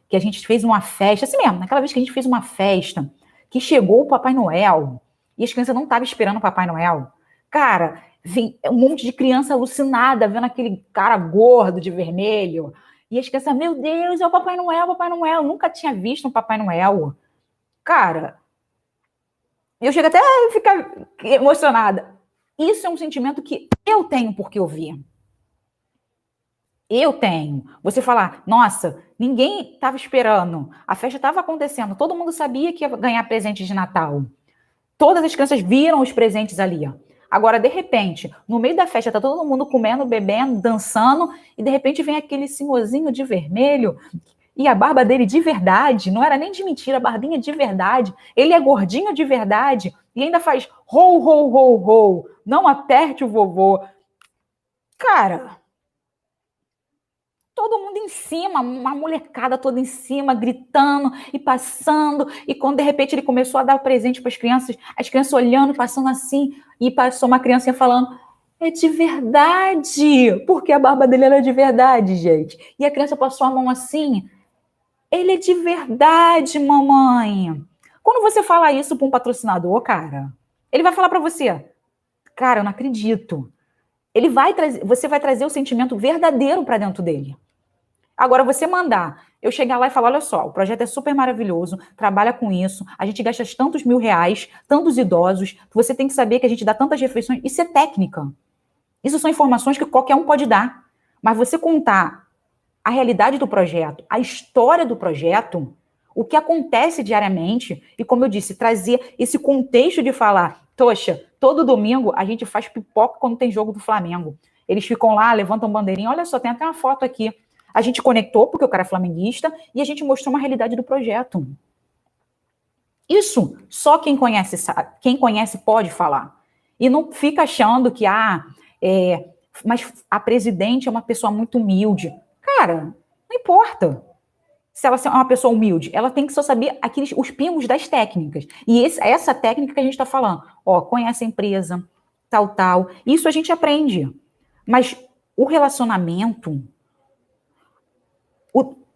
que a gente fez uma festa, assim mesmo, naquela vez que a gente fez uma festa, que chegou o Papai Noel, e as crianças não estavam esperando o Papai Noel. Cara, um monte de criança alucinada, vendo aquele cara gordo de vermelho. E as crianças, meu Deus, é o Papai Noel, Papai Noel. Eu nunca tinha visto um Papai Noel. Cara, eu chego até a ficar emocionada. Isso é um sentimento que eu tenho porque eu vi. Eu tenho. Você falar, nossa, ninguém estava esperando. A festa estava acontecendo. Todo mundo sabia que ia ganhar presente de Natal. Todas as crianças viram os presentes ali, ó. Agora, de repente, no meio da festa, tá todo mundo comendo, bebendo, dançando, e de repente vem aquele senhorzinho de vermelho, e a barba dele de verdade, não era nem de mentira, a barbinha de verdade, ele é gordinho de verdade, e ainda faz ho, ho, ho, ho, não aperte o vovô. Cara, todo mundo em cima, uma molecada toda em cima, gritando e passando. E quando de repente ele começou a dar o presente para as crianças olhando, passando assim, e passou uma criancinha falando: é de verdade, porque a barba dele era de verdade, gente. E a criança passou a mão assim: ele é de verdade, mamãe. Quando você fala isso para um patrocinador, cara, ele vai falar para você: cara, eu não acredito. Você vai trazer o sentimento verdadeiro para dentro dele. Agora, você mandar eu chegar lá e falar: olha só, o projeto é super maravilhoso, trabalha com isso, a gente gasta tantos R$ 1.000, tantos idosos, você tem que saber que a gente dá tantas refeições. Isso é técnica. Isso são informações que qualquer um pode dar. Mas você contar a realidade do projeto, a história do projeto, o que acontece diariamente, e como eu disse, trazer esse contexto de falar: toxa, todo domingo a gente faz pipoca quando tem jogo do Flamengo. Eles ficam lá, levantam bandeirinha, olha só, tem até uma foto aqui. A gente conectou, porque o cara é flamenguista, e a gente mostrou uma realidade do projeto. Isso só quem conhece sabe, quem conhece pode falar. E não fica achando que, mas a presidente é uma pessoa muito humilde. Cara, não importa se ela é uma pessoa humilde, ela tem que só saber os pingos das técnicas. E essa técnica que a gente está falando, conhece a empresa, tal. Isso a gente aprende. Mas o relacionamento,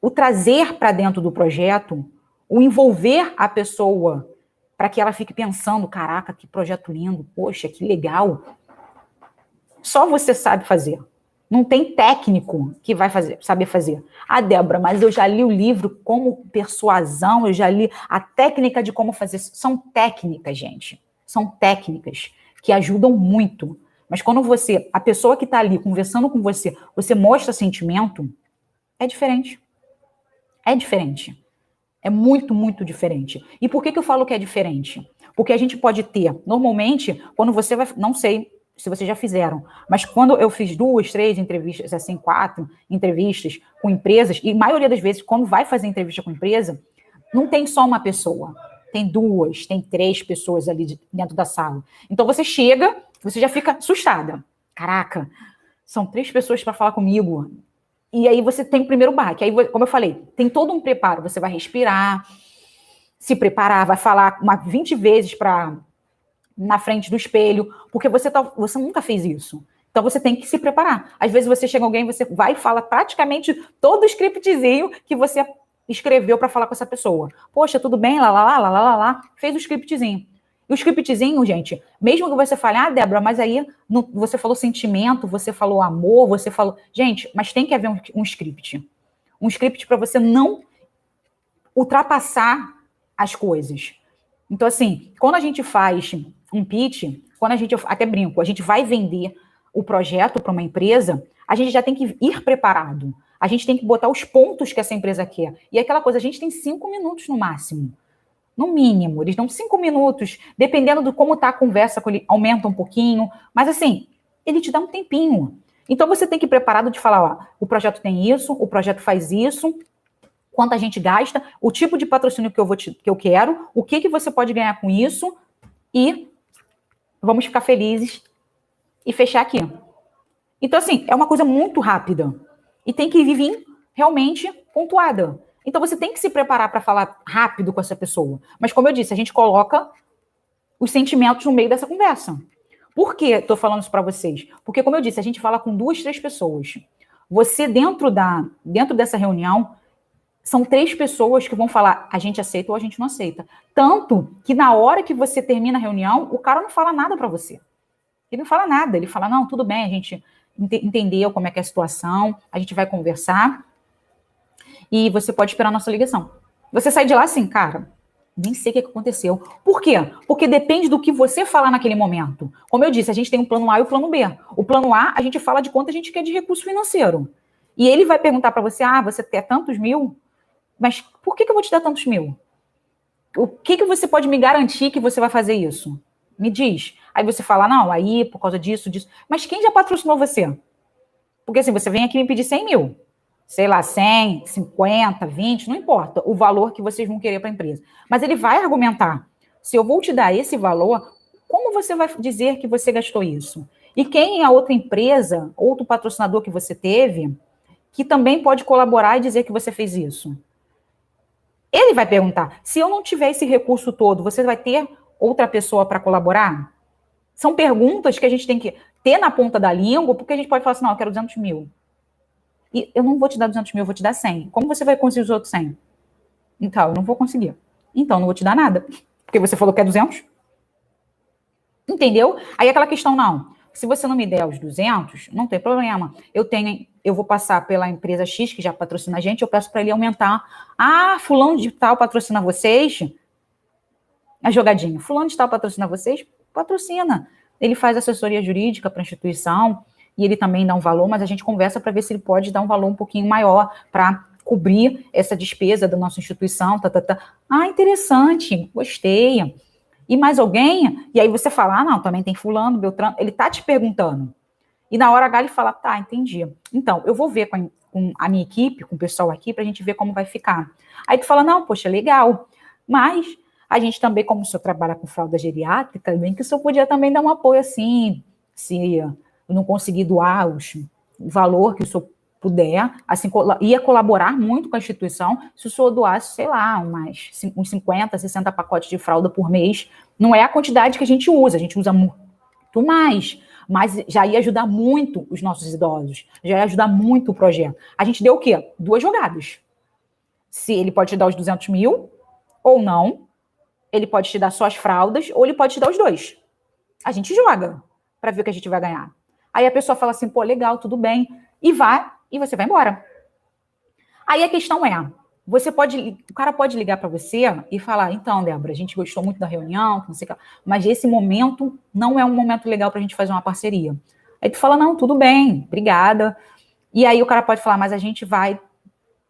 o trazer para dentro do projeto, o envolver a pessoa para que ela fique pensando: caraca, que projeto lindo, poxa, que legal. Só você sabe fazer. Não tem técnico que vai saber fazer. Débora, mas eu já li o livro Como Persuasão, eu já li a técnica de como fazer. São técnicas, gente. São técnicas que ajudam muito. Mas quando a pessoa que está ali conversando com você, você mostra sentimento, é diferente. É diferente. É muito, muito diferente. E por que eu falo que é diferente? Porque a gente pode ter, normalmente, quando você vai, não sei se vocês já fizeram, mas quando eu fiz 2, 3 entrevistas, assim, 4 entrevistas com empresas, e a maioria das vezes, quando vai fazer entrevista com empresa, não tem só uma pessoa, tem 2, tem 3 pessoas ali dentro da sala. Então você chega, você já fica assustada. Caraca, são 3 pessoas para falar comigo. E aí você tem o primeiro baque. Aí, como eu falei, tem todo um preparo. Você vai respirar, se preparar, vai falar 20 vezes na frente do espelho, porque você nunca fez isso. Então você tem que se preparar. Às vezes você chega alguém, você vai e fala praticamente todo o scriptzinho que você escreveu para falar com essa pessoa. Poxa, tudo bem? Lá. Fez o scriptzinho. E o scriptzinho, gente, mesmo que você fale: Débora, mas aí você falou sentimento, você falou amor, você falou... Gente, mas tem que haver um script. Um script para você não ultrapassar as coisas. Então, assim, quando a gente faz um pitch, até brinco, a gente vai vender o projeto para uma empresa, a gente já tem que ir preparado. A gente tem que botar os pontos que essa empresa quer. E aquela coisa, a gente tem 5 minutos no máximo. No mínimo, eles dão 5 minutos, dependendo de como está a conversa, ele aumenta um pouquinho, mas assim, ele te dá um tempinho. Então você tem que ir preparado de falar: o projeto tem isso, o projeto faz isso, quanto a gente gasta, o tipo de patrocínio que eu quero, o que você pode ganhar com isso, e vamos ficar felizes e fechar aqui. Então, assim, é uma coisa muito rápida. E tem que vir realmente pontuada. Então, você tem que se preparar para falar rápido com essa pessoa. Mas, como eu disse, a gente coloca os sentimentos no meio dessa conversa. Por que estou falando isso para vocês? Porque, como eu disse, a gente fala com 2, 3 pessoas. Você, dentro dessa reunião, são 3 pessoas que vão falar: a gente aceita ou a gente não aceita. Tanto que, na hora que você termina a reunião, o cara não fala nada para você. Ele não fala nada. Ele fala: não, tudo bem, a gente entendeu como é que é a situação, a gente vai conversar e você pode esperar a nossa ligação. Você sai de lá assim: cara, nem sei o que aconteceu. Por quê? Porque depende do que você falar naquele momento. Como eu disse, a gente tem um plano A e o plano B. O plano A, a gente fala de quanto a gente quer de recurso financeiro. E ele vai perguntar para você: você quer tantos mil? Mas por que eu vou te dar tantos mil? O que você pode me garantir que você vai fazer isso? Me diz. Aí você fala: não, aí por causa disso. Mas quem já patrocinou você? Porque assim, você vem aqui me pedir 100 mil. Sei lá, 100, 50, 20, não importa o valor que vocês vão querer para a empresa. Mas ele vai argumentar: se eu vou te dar esse valor, como você vai dizer que você gastou isso? E quem é a outra empresa, outro patrocinador que você teve, que também pode colaborar e dizer que você fez isso? Ele vai perguntar, se eu não tiver esse recurso todo, você vai ter outra pessoa para colaborar? São perguntas que a gente tem que ter na ponta da língua, porque a gente pode falar assim, não, eu quero 200 mil. E eu não vou te dar 200 mil, eu vou te dar 100. Como você vai conseguir os outros 100? Então, eu não vou conseguir. Então, não vou te dar nada. Porque você falou que é 200. Entendeu? Aí aquela questão, não. Se você não me der os 200, não tem problema. Eu vou passar pela empresa X, que já patrocina a gente, eu peço para ele aumentar. Ah, fulano de tal patrocina vocês? A jogadinha. Fulano de tal patrocina vocês? Patrocina. Ele faz assessoria jurídica para a instituição e ele também dá um valor, mas a gente conversa para ver se ele pode dar um valor um pouquinho maior para cobrir essa despesa da nossa instituição. Ah, interessante, gostei. E mais alguém? E aí você fala, ah, não, também tem fulano, Beltrano. Ele tá te perguntando. E na hora H ele fala, tá, entendi. Então, eu vou ver com a minha equipe, com o pessoal aqui, pra gente ver como vai ficar. Aí tu fala, não, poxa, legal. Mas a gente também, como o senhor trabalha com fralda geriátrica, bem que o senhor podia também dar um apoio assim, se eu não conseguir doar o valor que o senhor puder, assim, ia colaborar muito com a instituição se o senhor doasse, sei lá, uns 50, 60 pacotes de fralda por mês. Não é a quantidade que a gente usa muito mais, mas já ia ajudar muito os nossos idosos, já ia ajudar muito o projeto. A gente deu o quê? 2 jogadas. Se ele pode te dar os 200 mil ou não, ele pode te dar só as fraldas ou ele pode te dar os 2. A gente joga para ver o que a gente vai ganhar. Aí a pessoa fala assim, pô, legal, tudo bem, e você vai embora. Aí a questão é, o cara pode ligar para você e falar, então, Débora, a gente gostou muito da reunião, não sei o que, mas esse momento não é um momento legal para a gente fazer uma parceria. Aí tu fala, não, tudo bem, obrigada. E aí o cara pode falar, mas a gente vai,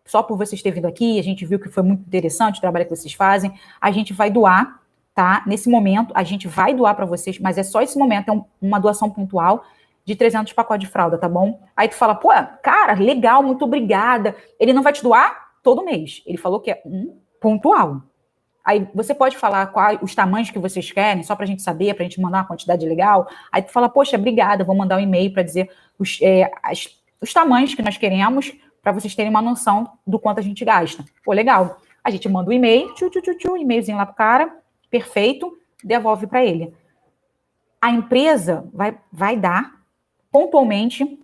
só por vocês terem vindo aqui, a gente viu que foi muito interessante o trabalho que vocês fazem, a gente vai doar, tá? Nesse momento, a gente vai doar para vocês, mas é só esse momento, é uma doação pontual, de 300 pacotes de fralda, tá bom? Aí tu fala, pô, cara, legal, muito obrigada. Ele não vai te doar todo mês. Ele falou que é pontual. Aí você pode falar quais os tamanhos que vocês querem, só pra gente saber, pra gente mandar uma quantidade legal. Aí tu fala, poxa, obrigada, vou mandar um e-mail para dizer os tamanhos que nós queremos, para vocês terem uma noção do quanto a gente gasta. Pô, legal. A gente manda um e-mail, e-mailzinho lá pro cara, perfeito, devolve para ele. A empresa vai dar pontualmente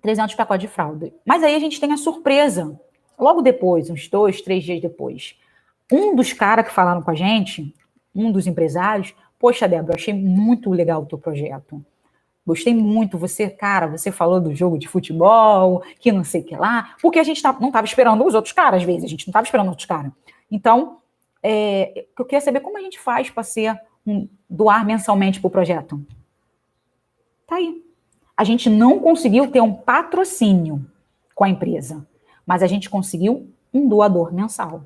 300 pacotes de fralda. Mas aí a gente tem a surpresa. Logo depois, uns 2, 3 dias depois, um dos caras que falaram com a gente, um dos empresários, poxa, Débora, achei muito legal o teu projeto. Gostei muito, você falou do jogo de futebol, que não sei o que lá, porque a gente não estava esperando os outros caras, às vezes, a gente não estava esperando os outros caras. Então, eu queria saber como a gente faz para doar mensalmente para o projeto. Tá aí. A gente não conseguiu ter um patrocínio com a empresa, mas a gente conseguiu um doador mensal.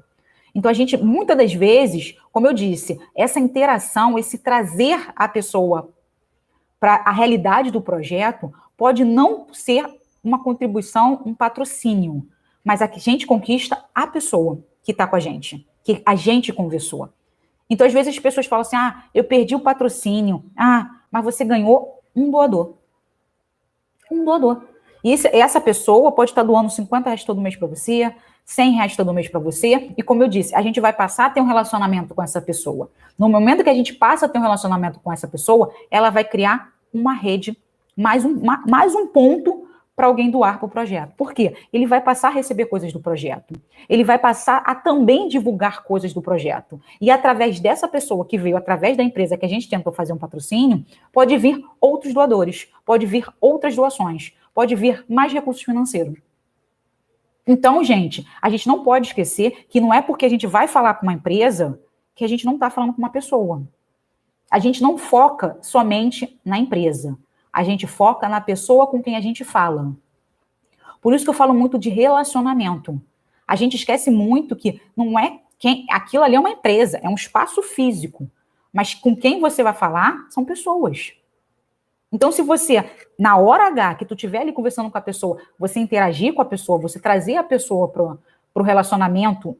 Então, a gente, muitas das vezes, como eu disse, essa interação, esse trazer a pessoa para a realidade do projeto, pode não ser uma contribuição, um patrocínio, mas a gente conquista a pessoa que está com a gente, que a gente conversou. Então, às vezes, as pessoas falam assim, eu perdi o patrocínio, mas você ganhou um doador. Um doador. E essa pessoa pode estar doando 50 reais todo mês para você, 100 reais todo mês para você, e como eu disse, a gente vai passar a ter um relacionamento com essa pessoa. No momento que a gente passa a ter um relacionamento com essa pessoa, ela vai criar uma rede, mais um ponto para alguém doar para o projeto. Por quê? Ele vai passar a receber coisas do projeto. Ele vai passar a também divulgar coisas do projeto. E através dessa pessoa que veio, através da empresa que a gente tentou fazer um patrocínio, pode vir outros doadores, pode vir outras doações, pode vir mais recursos financeiros. Então, gente, a gente não pode esquecer que não é porque a gente vai falar com uma empresa que a gente não está falando com uma pessoa. A gente não foca somente na empresa. A gente foca na pessoa com quem a gente fala. Por isso que eu falo muito de relacionamento. A gente esquece muito que não é aquilo ali é uma empresa, é um espaço físico. Mas com quem você vai falar são pessoas. Então, se você, na hora H, que tu estiver ali conversando com a pessoa, você interagir com a pessoa, você trazer a pessoa para o relacionamento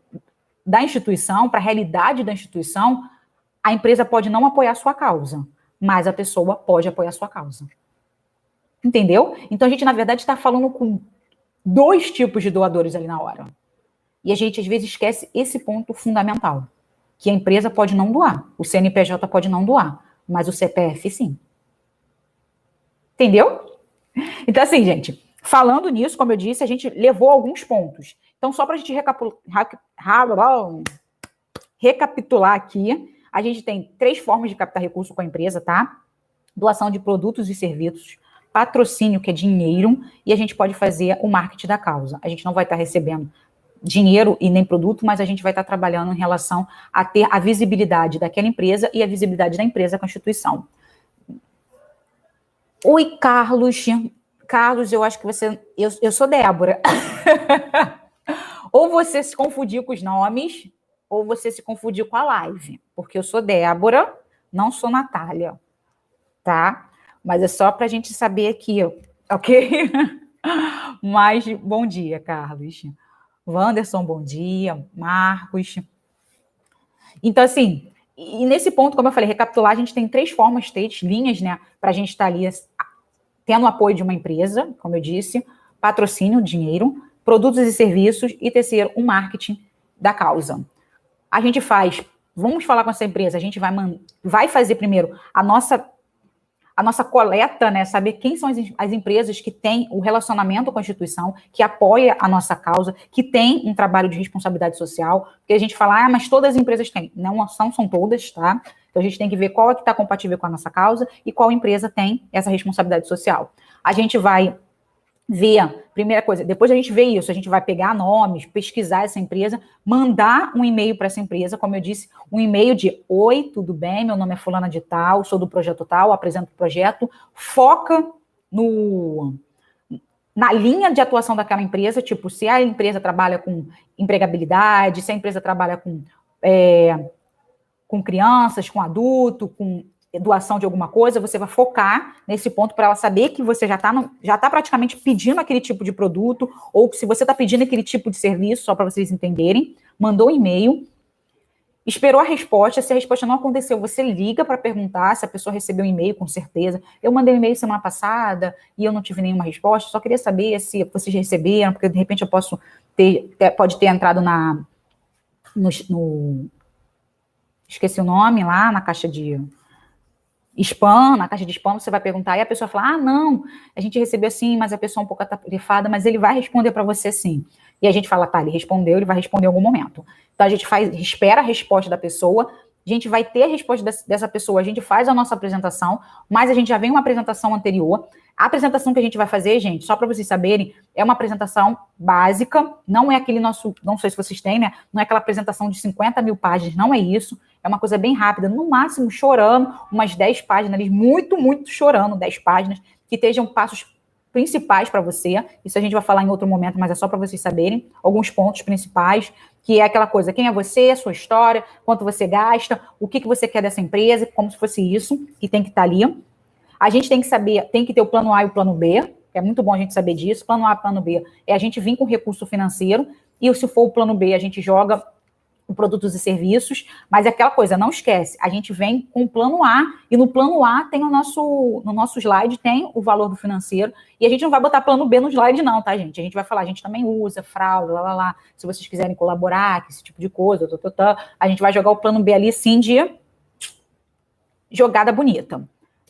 da instituição, para a realidade da instituição, a empresa pode não apoiar a sua causa, mas a pessoa pode apoiar a sua causa. Entendeu? Então, a gente, na verdade, está falando com 2 tipos de doadores ali na hora. E a gente, às vezes, esquece esse ponto fundamental, que a empresa pode não doar, o CNPJ pode não doar, mas o CPF, sim. Entendeu? Então, assim, gente, falando nisso, como eu disse, a gente levou alguns pontos. Então, só para a gente recapitular aqui, a gente tem 3 formas de captar recurso com a empresa, tá? Doação de produtos e serviços, patrocínio, que é dinheiro, e a gente pode fazer o marketing da causa. A gente não vai estar recebendo dinheiro e nem produto, mas a gente vai estar trabalhando em relação a ter a visibilidade daquela empresa e a visibilidade da empresa com a instituição. Oi, Carlos. Carlos, eu acho que você... Eu sou Débora. Ou você se confundiu com os nomes, ou você se confundiu com a live. Porque eu sou Débora, não sou Natália. Tá? Mas é só para a gente saber aqui, ok? Mas bom dia, Carlos. Wanderson, bom dia. Marcos. Então, assim, e nesse ponto, como eu falei, recapitular, a gente tem 3 formas, 3 linhas, né, para a gente estar ali tendo o apoio de uma empresa, como eu disse, patrocínio, dinheiro, produtos e serviços, e terceiro, o marketing da causa. A gente faz, vamos falar com essa empresa, a gente vai fazer primeiro a nossa coleta, né, saber quem são as empresas que têm o relacionamento com a instituição, que apoia a nossa causa, que tem um trabalho de responsabilidade social, porque a gente fala, mas todas as empresas têm. Não são todas, tá? Então a gente tem que ver qual é que está compatível com a nossa causa e qual empresa tem essa responsabilidade social. A gente vai ver, primeira coisa, depois a gente vê isso, a gente vai pegar nomes, pesquisar essa empresa, mandar um e-mail para essa empresa, como eu disse, um e-mail de: oi, tudo bem, meu nome é fulana de tal, sou do projeto tal, apresento o projeto, foca na linha de atuação daquela empresa, tipo, se a empresa trabalha com empregabilidade, se a empresa trabalha com crianças, com adulto, com doação de alguma coisa, você vai focar nesse ponto para ela saber que você já está praticamente pedindo aquele tipo de produto, ou que se você está pedindo aquele tipo de serviço, só para vocês entenderem, mandou um e-mail, esperou a resposta, se a resposta não aconteceu, você liga para perguntar se a pessoa recebeu um e-mail, com certeza. Eu mandei um e-mail semana passada e eu não tive nenhuma resposta, só queria saber se vocês receberam, porque de repente eu pode ter entrado esqueci o nome lá, na caixa de spam, na caixa de spam, você vai perguntar, e a pessoa fala, não, a gente recebeu sim, mas a pessoa é um pouco atarefada, mas ele vai responder para você sim. E a gente fala, tá, ele respondeu, ele vai responder em algum momento. Então a gente espera a resposta da pessoa, a gente vai ter a resposta dessa pessoa, a gente faz a nossa apresentação, mas a gente já vem uma apresentação anterior. A apresentação que a gente vai fazer, gente, só para vocês saberem, é uma apresentação básica, não é aquele nosso, não sei se vocês têm, né, não é aquela apresentação de 50 mil páginas, não é isso, é uma coisa bem rápida, no máximo chorando, umas 10 páginas ali, muito, muito chorando, 10 páginas, que estejam passos principais para você, isso a gente vai falar em outro momento, mas é só para vocês saberem, alguns pontos principais, que é aquela coisa, quem é você, a sua história, quanto você gasta, o que você quer dessa empresa, como se fosse isso, que tem que estar ali. A gente tem que saber, tem que ter o plano A e o plano B, é muito bom a gente saber disso, plano A e plano B é a gente vir com recurso financeiro, e se for o plano B, a gente joga o produtos e serviços, mas é aquela coisa, não esquece, a gente vem com o plano A, e no plano A tem no nosso slide, tem o valor do financeiro, e a gente não vai botar plano B no slide não, tá, gente? A gente vai falar, a gente também usa fraude, lá, se vocês quiserem colaborar, esse tipo de coisa, a gente vai jogar o plano B ali, sim, de jogada bonita.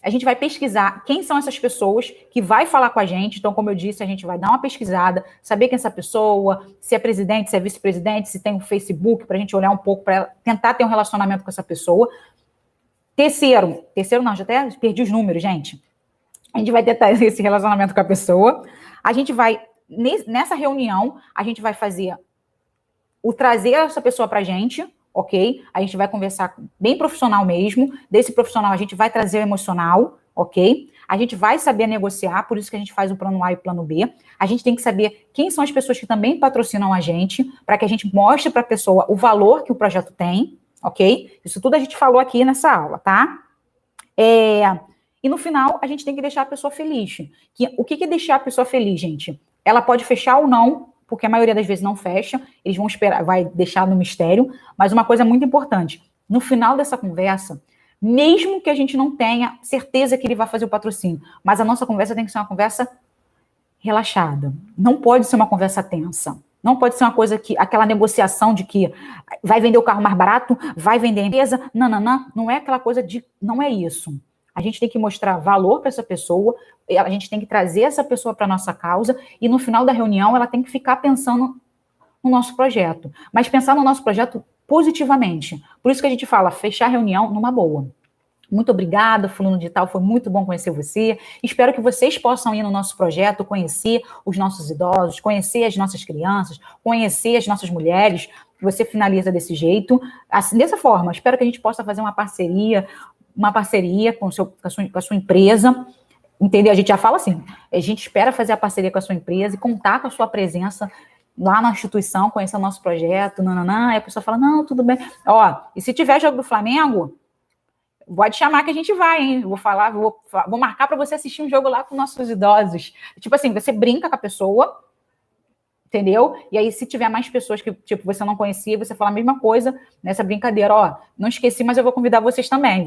A gente vai pesquisar quem são essas pessoas que vai falar com a gente. Então, como eu disse, a gente vai dar uma pesquisada, saber quem é essa pessoa, se é presidente, se é vice-presidente, se tem um Facebook, para a gente olhar um pouco, para tentar ter um relacionamento com essa pessoa. Terceiro não, já até perdi os números, gente. A gente vai tentar esse relacionamento com a pessoa. A gente vai, nessa reunião, a gente vai fazer trazer essa pessoa para a gente, ok? A gente vai conversar bem profissional mesmo. Desse profissional, a gente vai trazer o emocional, ok? A gente vai saber negociar, por isso que a gente faz o plano A e o plano B. A gente tem que saber quem são as pessoas que também patrocinam a gente, para que a gente mostre para a pessoa o valor que o projeto tem, ok? Isso tudo a gente falou aqui nessa aula, tá? E no final, a gente tem que deixar a pessoa feliz. O que é deixar a pessoa feliz, gente? Ela pode fechar ou não, porque a maioria das vezes não fecha, eles vão esperar, vai deixar no mistério, mas uma coisa muito importante, no final dessa conversa, mesmo que a gente não tenha certeza que ele vai fazer o patrocínio, mas a nossa conversa tem que ser uma conversa relaxada. Não pode ser uma conversa tensa. Não pode ser uma coisa que, aquela negociação de que vai vender o carro mais barato, vai vender a empresa, não é aquela coisa de, não é isso. A gente tem que mostrar valor para essa pessoa, a gente tem que trazer essa pessoa para a nossa causa, e no final da reunião ela tem que ficar pensando no nosso projeto, mas pensar no nosso projeto positivamente. Por isso que a gente fala, fechar a reunião numa boa. Muito obrigada, fulano de tal, foi muito bom conhecer você. Espero que vocês possam ir no nosso projeto, conhecer os nossos idosos, conhecer as nossas crianças, conhecer as nossas mulheres. Você finaliza desse jeito, assim, dessa forma. Espero que a gente possa fazer uma parceria com a sua empresa, entendeu? A gente já fala assim, a gente espera fazer a parceria com a sua empresa e contar com a sua presença lá na instituição, conhecer o nosso projeto, aí a pessoa fala, não, tudo bem. Ó, e se tiver jogo do Flamengo, pode chamar que a gente vai, hein? Vou marcar para você assistir um jogo lá com nossos idosos. Tipo assim, você brinca com a pessoa, entendeu? E aí, se tiver mais pessoas que, tipo, você não conhecia, você fala a mesma coisa nessa brincadeira. Ó, não esqueci, mas eu vou convidar vocês também.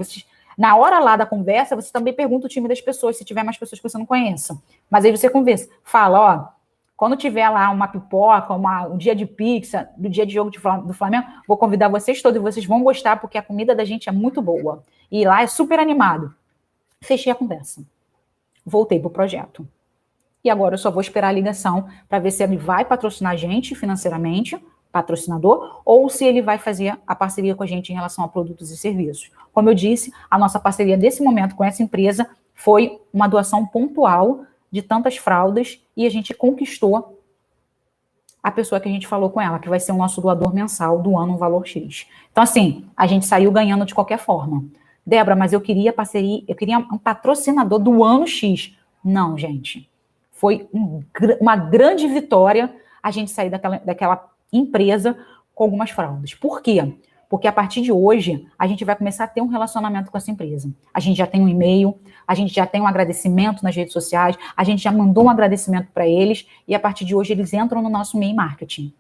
Na hora lá da conversa, você também pergunta o time das pessoas, se tiver mais pessoas que você não conheça. Mas aí você conversa. Fala, ó, quando tiver lá uma pipoca, um dia de pizza, do dia de jogo do Flamengo, vou convidar vocês todos e vocês vão gostar, porque a comida da gente é muito boa. E lá é super animado. Fechei a conversa. Voltei pro projeto. E agora eu só vou esperar a ligação para ver se ele vai patrocinar a gente financeiramente, patrocinador, ou se ele vai fazer a parceria com a gente em relação a produtos e serviços. Como eu disse, a nossa parceria desse momento com essa empresa foi uma doação pontual de tantas fraldas e a gente conquistou a pessoa que a gente falou com ela, que vai ser o nosso doador mensal do ano, um valor X. Então, assim, a gente saiu ganhando de qualquer forma. Débora, mas eu queria parceria, eu queria um patrocinador do ano X. Não, gente. Foi uma grande vitória a gente sair daquela empresa com algumas fraldas. Por quê? Porque a partir de hoje, a gente vai começar a ter um relacionamento com essa empresa. A gente já tem um e-mail, a gente já tem um agradecimento nas redes sociais, a gente já mandou um agradecimento para eles, e a partir de hoje eles entram no nosso e-mail marketing.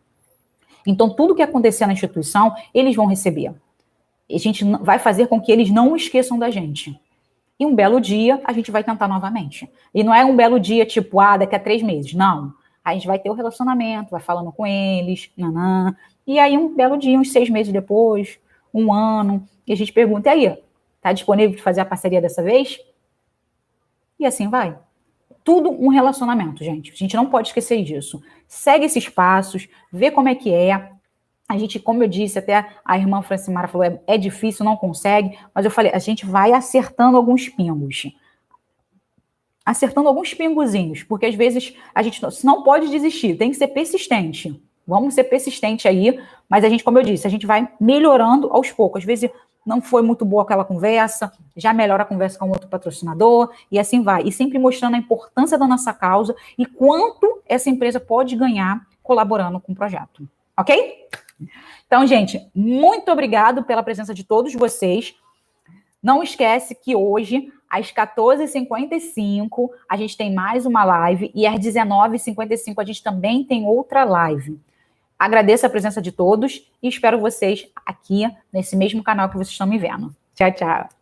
Então, tudo que acontecer na instituição, eles vão receber. A gente vai fazer com que eles não esqueçam da gente. E um belo dia, a gente vai tentar novamente. E não é um belo dia, tipo, daqui a 3 meses. Não. A gente vai ter o relacionamento, vai falando com eles, e aí um belo dia, uns 6 meses depois, 1 ano, e a gente pergunta, e aí, tá disponível de fazer a parceria dessa vez? E assim vai. Tudo um relacionamento, gente. A gente não pode esquecer disso. Segue esses passos, vê como é que é. A gente, como eu disse, até a irmã Francimara falou, é difícil, não consegue, mas eu falei, a gente vai acertando alguns pingos. Acertando alguns pingozinhos, porque às vezes a gente não pode desistir, tem que ser persistente. Vamos ser persistente aí, mas a gente, como eu disse, a gente vai melhorando aos poucos. Às vezes não foi muito boa aquela conversa, já melhora a conversa com outro patrocinador, e assim vai. E sempre mostrando a importância da nossa causa e quanto essa empresa pode ganhar colaborando com o projeto. Ok? Então, gente, muito obrigado pela presença de todos vocês. Não esquece que hoje, às 14h55, a gente tem mais uma live e às 19h55 a gente também tem outra live. Agradeço a presença de todos e espero vocês aqui nesse mesmo canal que vocês estão me vendo. Tchau, tchau.